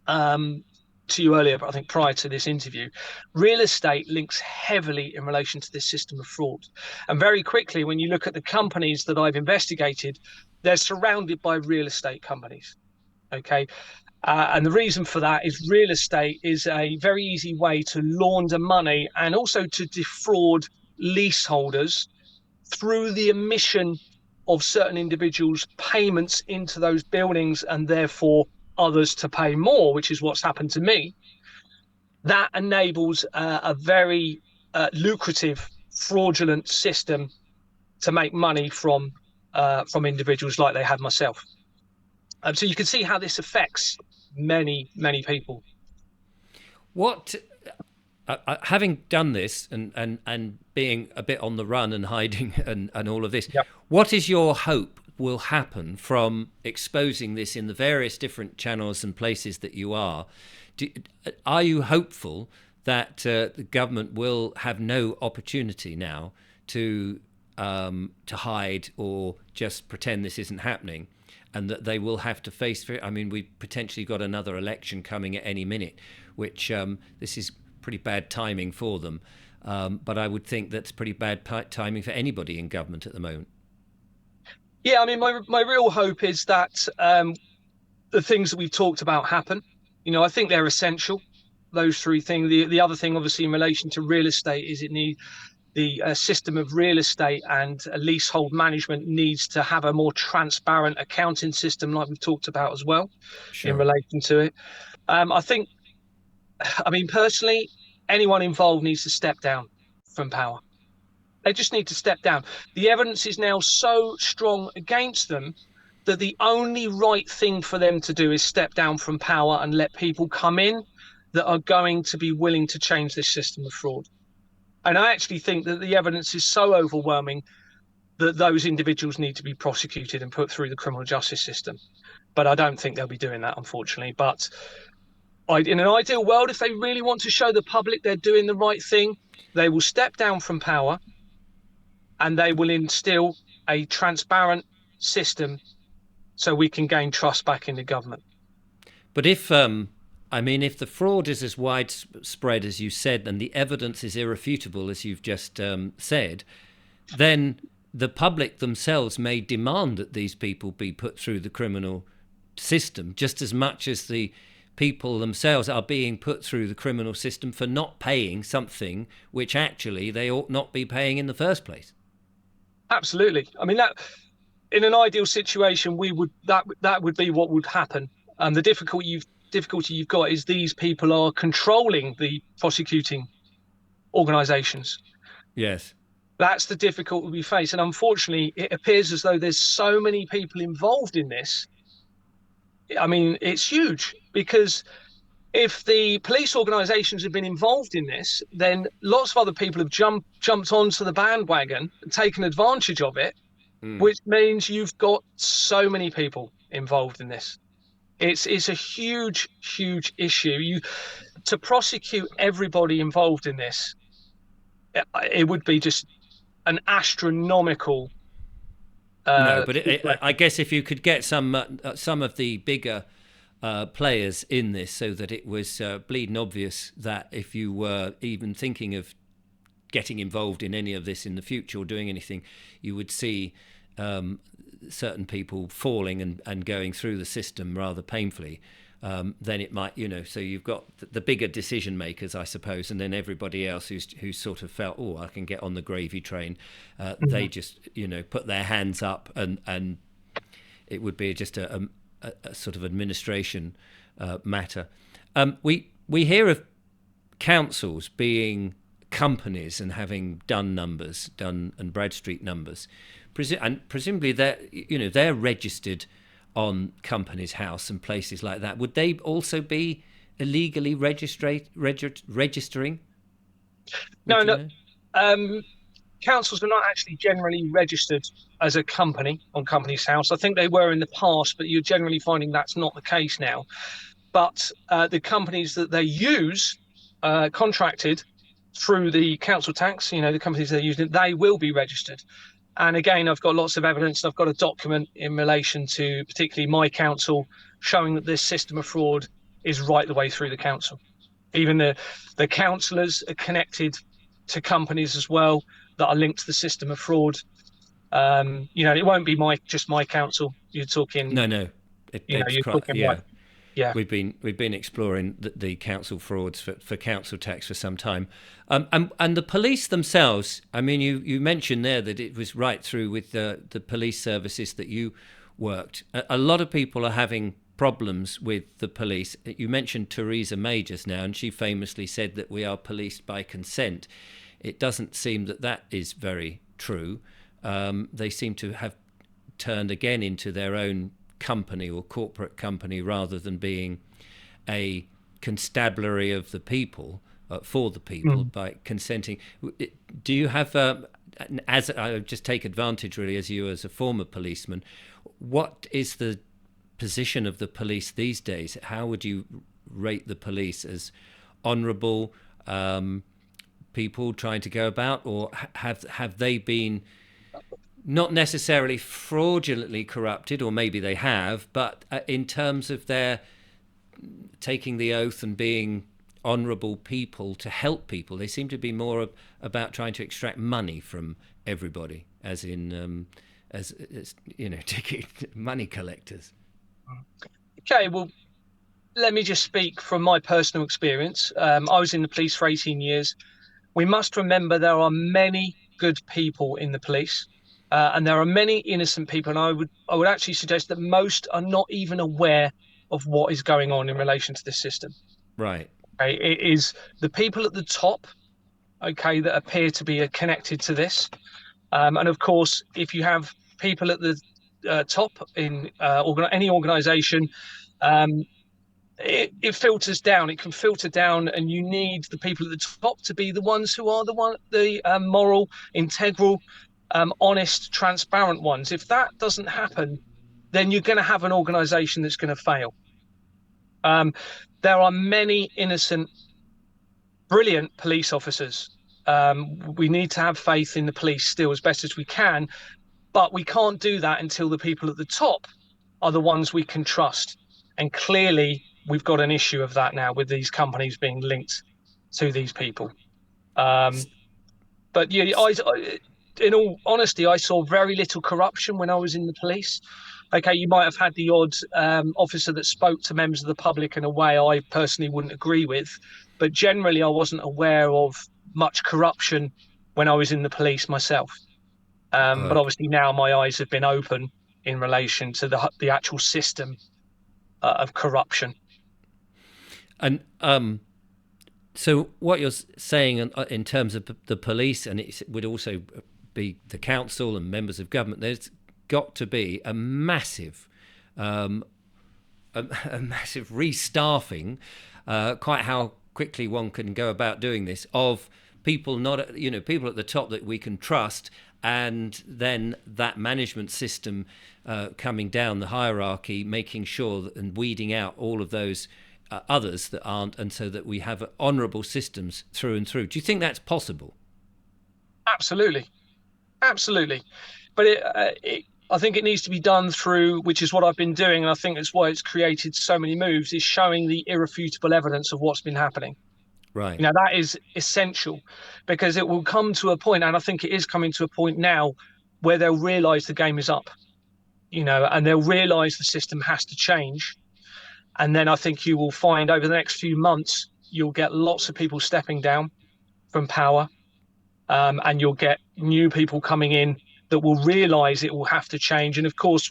S2: to you earlier, but I think prior to this interview, real estate links heavily in relation to this system of fraud. And very quickly, when you look at the companies that I've investigated, they're surrounded by real estate companies. Okay. And the reason for that is real estate is a very easy way to launder money and also to defraud leaseholders through the emission of certain individuals' payments into those buildings and therefore others to pay more, which is what's happened to me. That enables a very lucrative, fraudulent system to make money from individuals like they had myself. So you can see how this affects many, many people.
S1: What, having done this and being a bit on the run and hiding and all of this,
S2: Yep.
S1: what is your hope will happen from exposing this in the various different channels and places that you are? Are you hopeful that the government will have no opportunity now to hide or just pretend this isn't happening, and that they will have to face it? I mean, we've potentially got another election coming at any minute, which this is pretty bad timing for them. But I would think that's pretty bad timing for anybody in government at the moment.
S2: Yeah, I mean, my real hope is that the things that we've talked about happen. I think they're essential, those three things. The other thing, obviously, in relation to real estate is the system of real estate and leasehold management needs to have a more transparent accounting system like we've talked about as well.
S1: Sure.
S2: In relation to it. I mean, personally, anyone involved needs to step down from power. They just need to step down. The evidence is now so strong against them that the only right thing for them to do is step down from power and let people come in that are going to be willing to change this system of fraud. And I actually think that the evidence is so overwhelming that those individuals need to be prosecuted and put through the criminal justice system. But I don't think they'll be doing that, unfortunately. But in an ideal world, if they really want to show the public they're doing the right thing, they will step down from power and they will instill a transparent system so we can gain trust back in the government.
S1: But if the fraud is as widespread as you said, and the evidence is irrefutable as you've just said, then the public themselves may demand that these people be put through the criminal system just as much as the people themselves are being put through the criminal system for not paying something which actually they ought not be paying in the first place.
S2: Absolutely. I mean, that in an ideal situation, that would be what would happen. The difficulty you've got is these people are controlling the prosecuting organisations.
S1: Yes.
S2: That's the difficulty we face. And unfortunately, it appears as though there's so many people involved in this. I mean, it's huge because if the police organisations have been involved in this, then lots of other people have jumped onto the bandwagon and taken advantage of it, which means you've got so many people involved in this. It's a huge, huge issue. To prosecute everybody involved in this, it would be just an astronomical
S1: No, but I
S2: situation.
S1: guess if you could get some of the bigger players in this, so that it was bleeding obvious that if you were even thinking of getting involved in any of this in the future or doing anything, you would see certain people falling and going through the system rather painfully. Then it might, so you've got the bigger decision makers, I suppose, and then everybody else who's sort of felt, oh, I can get on the gravy train. They just, put their hands up, and it would be just a sort of administration matter. We hear of councils being companies and having Dun and Bradstreet numbers, and presumably they're registered on Companies House and places like that. Would they also be illegally registering?
S2: No,
S1: Would you
S2: no.
S1: know?
S2: Councils are not actually generally registered as a company on Companies House. I think they were in the past, but you're generally finding that's not the case now. But the companies that they use, contracted through the council tax, the companies they're using, they will be registered. And again, I've got lots of evidence. I've got a document in relation to particularly my council showing that this system of fraud is right the way through the council. Even the councillors are connected to companies as well that are linked to the system of fraud. It won't be just my council. You're talking,
S1: No. It's
S2: you're
S1: quite,
S2: talking like,
S1: yeah.
S2: yeah.
S1: We've been exploring the council frauds for council tax for some time, and the police themselves. I mean, you mentioned there that it was right through with the police services that you worked. A lot of people are having problems with the police. You mentioned Theresa May just now, and she famously said that we are policed by consent. It doesn't seem that is very true. They seem to have turned again into their own company or corporate company rather than being a constabulary of the people, for the people, by consenting. Do you have, as I just take advantage really as you as a former policeman, what is the position of the police these days? How would you rate the police? As honourable people trying to go about, or have they been not necessarily fraudulently corrupted, or maybe they have, but in terms of their taking the oath and being honourable people to help people, they seem to be more about trying to extract money from everybody, as in as ticket money collectors.
S2: Okay, well, let me just speak from my personal experience. I was in the police for 18 years. We must remember there are many good people in the police. And there are many innocent people, and I would actually suggest that most are not even aware of what is going on in relation to this system.
S1: Right.
S2: Okay? It is the people at the top, okay, that appear to be connected to this. And of course, if you have people at the top in any organisation, it filters down. It can filter down, and you need the people at the top to be the ones who are the moral, integral, honest, transparent ones. If that doesn't happen, then you're going to have an organisation that's going to fail. There are many innocent, brilliant police officers. We need to have faith in the police still as best as we can, but we can't do that until the people at the top are the ones we can trust. And clearly, we've got an issue of that now with these companies being linked to these people. But yeah, in all honesty, I saw very little corruption when I was in the police. Okay, you might have had the odd officer that spoke to members of the public in a way I personally wouldn't agree with, but generally I wasn't aware of much corruption when I was in the police myself. But
S1: Okay.
S2: obviously now my eyes have been open in relation to the actual system of corruption.
S1: And so what you're saying in terms of the police, and it would also be the council and members of government, there's got to be a massive restaffing, quite how quickly one can go about doing this, of people people at the top that we can trust, and then that management system coming down the hierarchy, making sure and weeding out all of those others that aren't, and so that we have honourable systems through and through. Do you think that's possible?
S2: Absolutely, absolutely. But I think it needs to be done through, which is what I've been doing, and I think that's why it's created so many moves, is showing the irrefutable evidence of what's been happening.
S1: Right.
S2: That is essential, because it will come to a point, and I think it is coming to a point now, where they'll realise the game is up, and they'll realise the system has to change. And then I think you will find over the next few months, you'll get lots of people stepping down from power, and you'll get new people coming in that will realise it will have to change. And of course,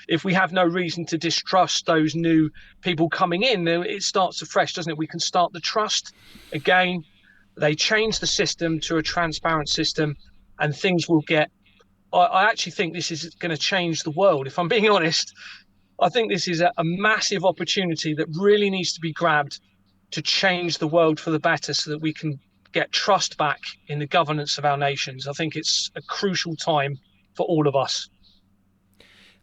S2: if we have no reason to distrust those new people coming in, then it starts afresh, doesn't it? We can start the trust again. They change the system to a transparent system, and things will get. I actually think this is going to change the world. If I'm being honest, I think this is a massive opportunity that really needs to be grabbed to change the world for the better, so that we can get trust back in the governance of our nations. I think it's a crucial time for all of us.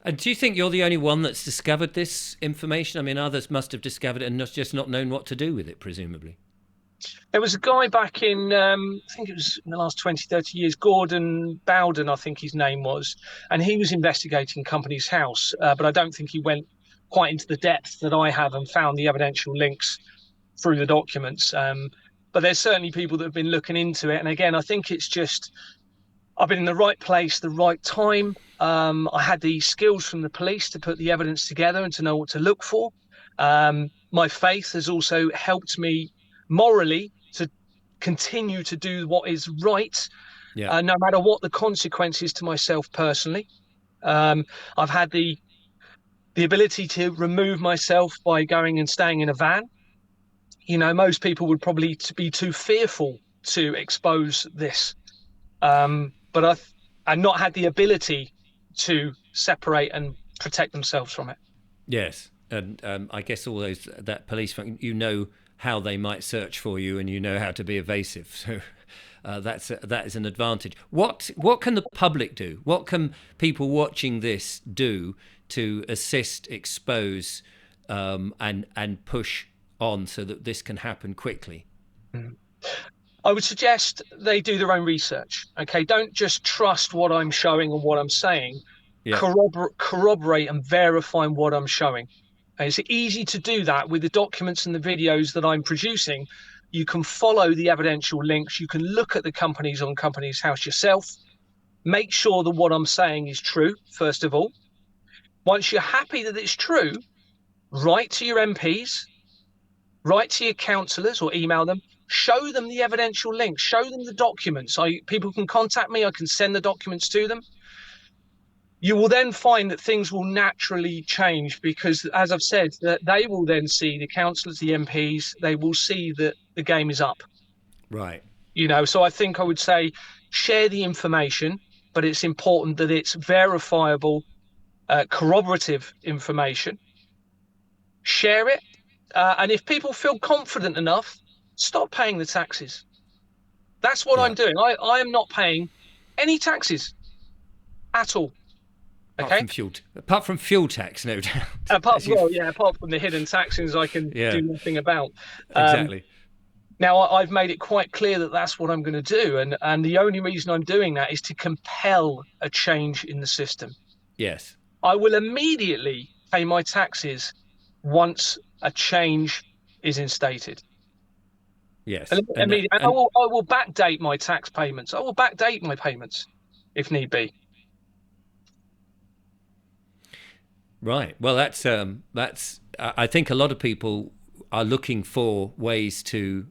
S1: And do you think you're the only one that's discovered this information? I mean, others must have discovered it and just not known what to do with it, presumably.
S2: There was a guy back in, I think it was in the last 20, 30 years, Gordon Bowden, I think his name was, and he was investigating Companies House, but I don't think he went quite into the depth that I have and found the evidential links through the documents. But there's certainly people that have been looking into it. And again, I think it's just, I've been in the right place, the right time. I had the skills from the police to put the evidence together and to know what to look for. My faith has also helped me morally to continue to do what is right, no matter what the consequences to myself personally. I've had the ability to remove myself by going and staying in a van. Most people would probably be too fearful to expose this. But I've not had the ability to separate and protect themselves from it.
S1: Yes. And I guess all that police, how they might search for you, and how to be evasive. So that is an advantage. What can the public do? What can people watching this do to assist, expose, and push on so that this can happen quickly?
S2: I would suggest they do their own research. Okay, don't just trust what I'm showing and what I'm saying.
S1: Yeah.
S2: Corroborate and verify what I'm showing. And it's easy to do that with the documents and the videos that I'm producing. You can follow the evidential links. You can look at the companies on Companies House yourself. Make sure that what I'm saying is true, first of all. Once you're happy that it's true, write to your MPs, write to your councillors or email them, show them the evidential links, show them the documents. People can contact me, I can send the documents to them. You will then find that things will naturally change, because, as I've said, that they will then see, the councillors, the MPs, they will see that the game is up.
S1: Right.
S2: So I think I would say share the information, but it's important that it's verifiable, corroborative information. Share it. And if people feel confident enough, stop paying the taxes. That's what I'm doing. I am not paying any taxes at all. Okay.
S1: Apart from fuel tax, no doubt.
S2: Apart from the hidden taxes I can do nothing about.
S1: Exactly.
S2: Now, I've made it quite clear that that's what I'm going to do. And the only reason I'm doing that is to compel a change in the system.
S1: Yes.
S2: I will immediately pay my taxes once a change is instated.
S1: Yes.
S2: I will backdate my tax payments. I will backdate my payments if need be.
S1: Right. Well, that's. I think a lot of people are looking for ways to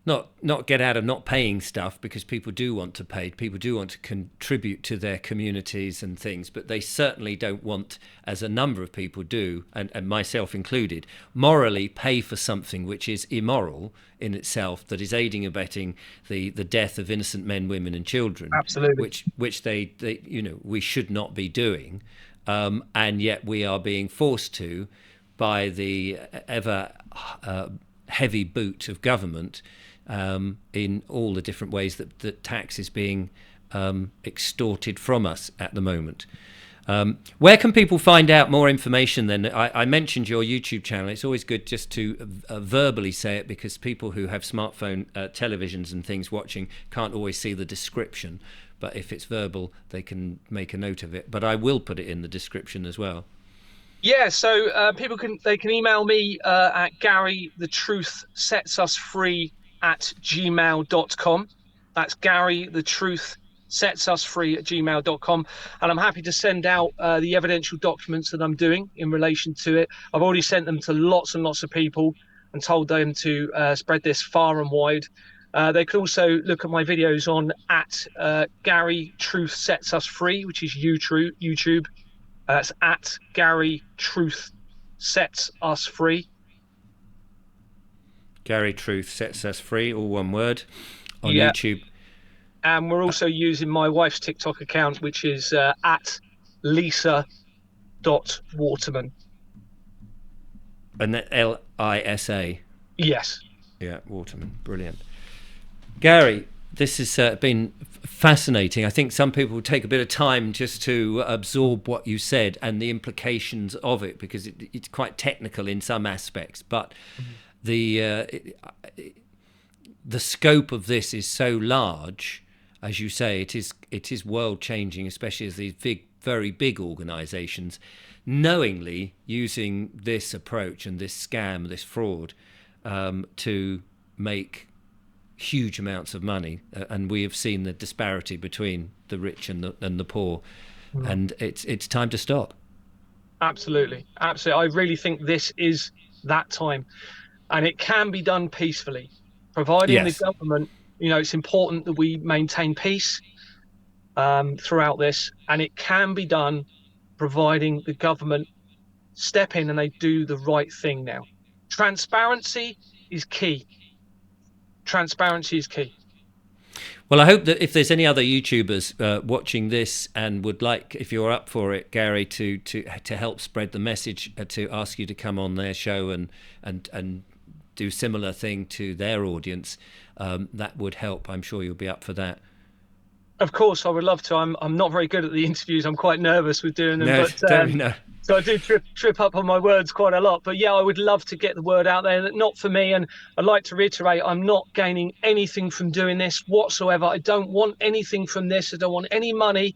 S1: not get out of not paying stuff, because people do want to pay. People do want to contribute to their communities and things, but they certainly don't want, as a number of people do, and myself included, morally pay for something which is immoral in itself, that is aiding and abetting the death of innocent men, women, and children.
S2: Absolutely.
S1: Which they we should not be doing. And yet we are being forced to by the ever heavy boot of government in all the different ways that tax is being extorted from us at the moment. Where can people find out more information then? I mentioned your YouTube channel. It's always good just to verbally say it, because people who have smartphone televisions and things watching can't always see the description. But if it's verbal, they can make a note of it. But I will put it in the description as well.
S2: Yeah, so people can email me at Gary the Truth Sets Us Free at gmail.com. That's Gary the Truth Sets Us Free at gmail.com. And I'm happy to send out the evidential documents that I'm doing in relation to it. I've already sent them to lots and lots of people and told them to spread this far and wide. They can also look at my videos on at Gary Truth Sets Us Free, which is YouTube. That's at Gary Truth Sets Us Free.
S1: Gary Truth Sets Us Free, all one word, on
S2: Yeah.
S1: YouTube.
S2: And we're also using my wife's TikTok account, which is at Lisa.Waterman.
S1: And that Lisa.
S2: Yes.
S1: Yeah, Waterman. Brilliant. Gary, this has been fascinating. I think some people will take a bit of time just to absorb what you said and the implications of it, because it's quite technical in some aspects. But the scope of this is so large, as you say. It is world changing, especially as these very big organisations knowingly using this approach and this scam, this fraud, to make huge amounts of money, and we have seen the disparity between the rich and the poor, and it's time to stop.
S2: Absolutely. I really think this is that time, and it can be done peacefully, providing the government. It's important that we maintain peace throughout this, and it can be done providing the government step in and they do the right thing now. Transparency is key. Transparency is key.
S1: Well, I hope that if there's any other YouTubers watching this and would like, if you're up for it, Gary, to help spread the message, to ask you to come on their show and do similar thing to their audience, that would help. I'm sure you'll be up for that.
S2: Of course, I would love to. I'm not very good at the interviews. I'm quite nervous with doing them.
S1: No,
S2: but so I do trip up on my words quite a lot. But yeah, I would love to get the word out there. Not for me, and I'd like to reiterate, I'm not gaining anything from doing this whatsoever. I don't want anything from this. I don't want any money.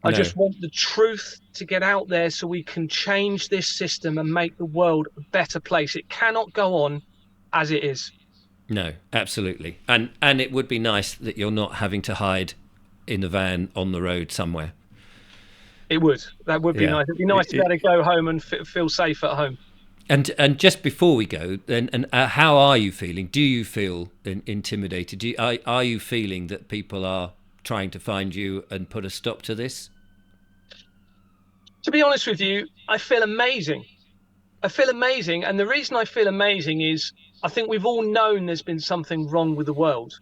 S2: I just want the truth to get out there so we can change this system and make the world a better place. It cannot go on as it is.
S1: No, absolutely. And it would be nice that you're not having to hide in a van on the road somewhere.
S2: It would. That would be nice. It'd be nice to be able to go home and feel safe at home.
S1: And just before we go, how are you feeling? Do you feel intimidated? Are you feeling that people are trying to find you and put a stop to this?
S2: To be honest with you, I feel amazing. And the reason I feel amazing is I think we've all known there's been something wrong with the world.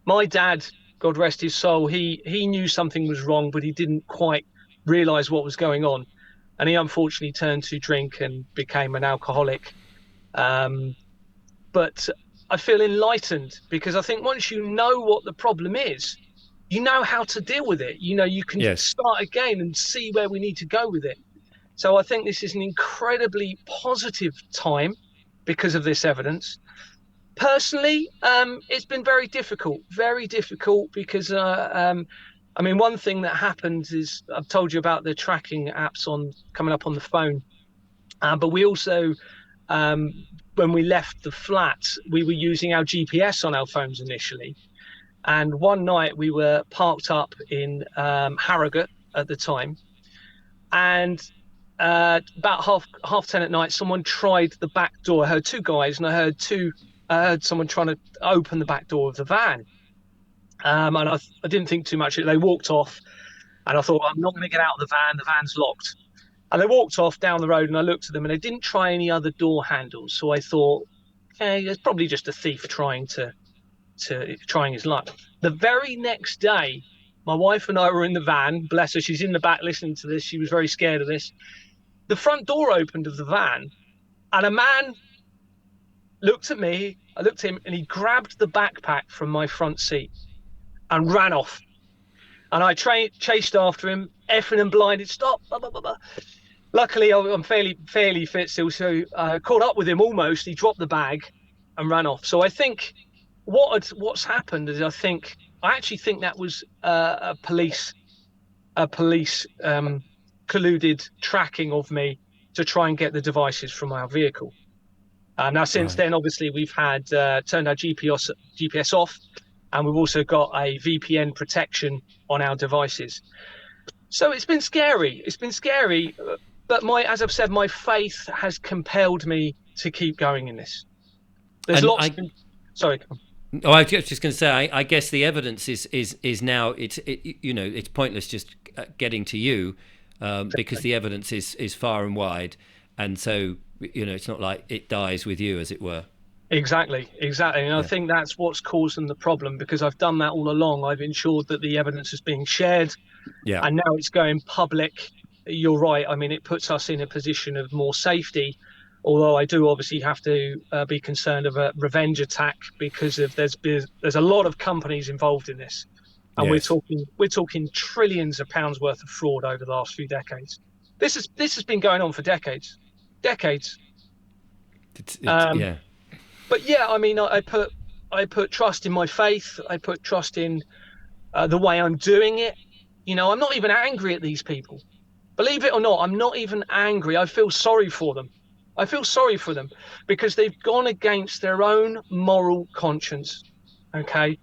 S2: My dad, God rest his soul, he knew something was wrong, but he didn't quite realize what was going on. And he unfortunately turned to drink and became an alcoholic. But I feel enlightened, because I think once you know what the problem is, you know how to deal with it. You can start again and see where we need to go with it. So I think this is an incredibly positive time because of this evidence. Personally, it's been very difficult because, one thing that happens is I've told you about the tracking apps coming up on the phone. But we also, when we left the flat, we were using our GPS on our phones initially. And one night we were parked up in Harrogate at the time. And about half 10 at night, someone tried the back door. I heard two guys, and I heard someone trying to open the back door of the van. And I didn't think too much. They walked off, and I thought, I'm not going to get out of the van. The van's locked. And they walked off down the road, and I looked at them, and they didn't try any other door handles. So I thought, okay, it's probably just a thief trying his luck. The very next day, my wife and I were in the van. Bless her, she's in the back listening to this. She was very scared of this. The front door opened of the van, and a man looked at me. I looked at him, and he grabbed the backpack from my front seat and ran off. And I chased after him. effing and blinded, stop, blah, blah, blah, blah. Luckily, I'm fairly fit still, so caught up with him almost. He dropped the bag and ran off. So I think what's happened is I actually think that was a police colluded tracking of me to try and get the devices from our vehicle. Now, since
S1: Right.
S2: then, obviously, we've had turned our GPS off, and we've also got a VPN protection on our devices. So it's been scary. It's been scary, but as I've said, my faith has compelled me to keep going in this. There's
S1: And
S2: lots. Sorry.
S1: I was just going to say, I guess the evidence is now it's pointless just getting to you because the evidence is far and wide, and so it's not like it dies with you, as it were.
S2: Exactly. And I think that's what's causing the problem, because I've done that all along. I've ensured that the evidence is being shared,
S1: Yeah.
S2: and now it's going public. You're right. I mean, it puts us in a position of more safety, although I do obviously have to be concerned of a revenge attack, because there's a lot of companies involved in this, and
S1: Yes.
S2: we're talking trillions of pounds worth of fraud over the last few decades. This has been going on for decades.
S1: It's
S2: Um,
S1: yeah.
S2: but yeah, I mean, I put trust in my faith. I put trust in the way I'm doing it. I'm not even angry at these people. Believe it or not, I'm not even angry. I feel sorry for them. Because they've gone against their own moral conscience. Okay.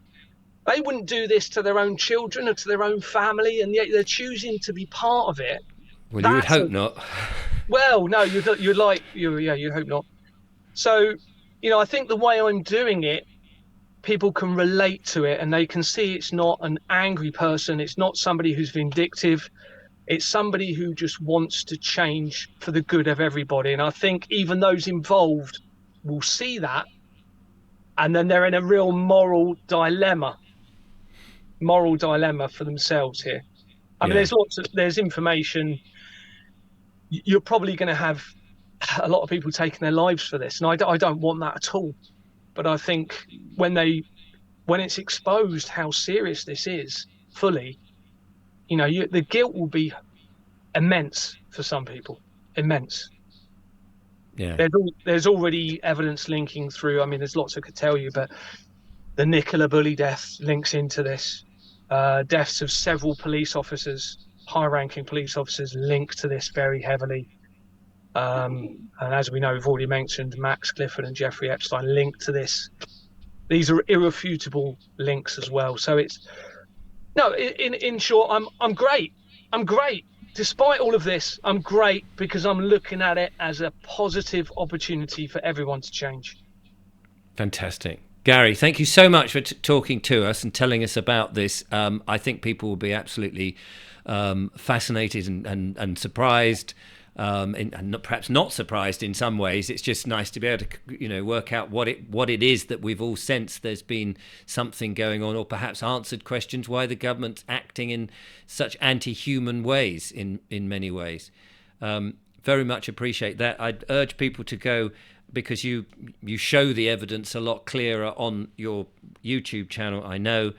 S2: They wouldn't do this to their own children or to their own family, and yet they're choosing to be part of it.
S1: Well, you would
S2: That's
S1: hope not.
S2: well, no, you'd hope not. So, I think the way I'm doing it, people can relate to it, and they can see it's not an angry person. It's not somebody who's vindictive. It's somebody who just wants to change for the good of everybody. And I think even those involved will see that, and then they're in a real moral dilemma for themselves here. I mean, there's information. You're probably going to have a lot of people taking their lives for this, and I don't want that at all. But I think when it's exposed how serious this is fully, the guilt will be immense for some people. Immense.
S1: Yeah.
S2: There's already evidence linking through. I mean, there's lots I could tell you, but the Nicola Bulley death links into this. Deaths of several police officers, high-ranking police officers, linked to this very heavily. And as we know, we've already mentioned Max Clifford and Jeffrey Epstein linked to this. These are irrefutable links as well. So in short, I'm great. I'm great. Despite all of this, I'm great because I'm looking at it as a positive opportunity for everyone to change.
S1: Fantastic. Gary, thank you so much for talking to us and telling us about this. I think people will be absolutely fascinated and surprised, and perhaps not surprised in some ways. It's just nice to be able to, work out what it is that we've all sensed there's been something going on, or perhaps answered questions why the government's acting in such anti-human ways in many ways. Very much appreciate that. I'd urge people to go, because you show the evidence a lot clearer on your YouTube channel, I know,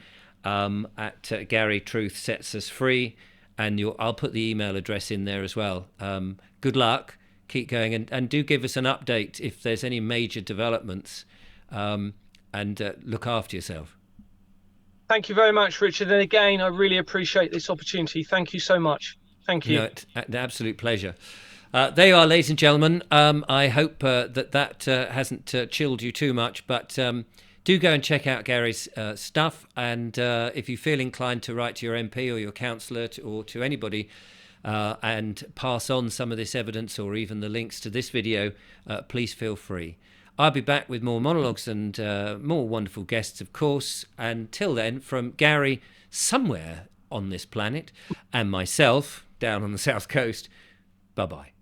S1: at Gary Truth Sets Us Free, and I'll put the email address in there as well. Good luck, keep going, and do give us an update if there's any major developments, and look after yourself.
S2: Thank you very much, Richard. And again, I really appreciate this opportunity. Thank you so much. Thank you.
S1: It's an absolute pleasure. There you are, ladies and gentlemen. I hope that hasn't chilled you too much, but do go and check out Gary's stuff. And if you feel inclined to write to your MP or your councillor or to anybody and pass on some of this evidence or even the links to this video, please feel free. I'll be back with more monologues and more wonderful guests, of course. Until then, from Gary somewhere on this planet and myself down on the south coast, bye-bye.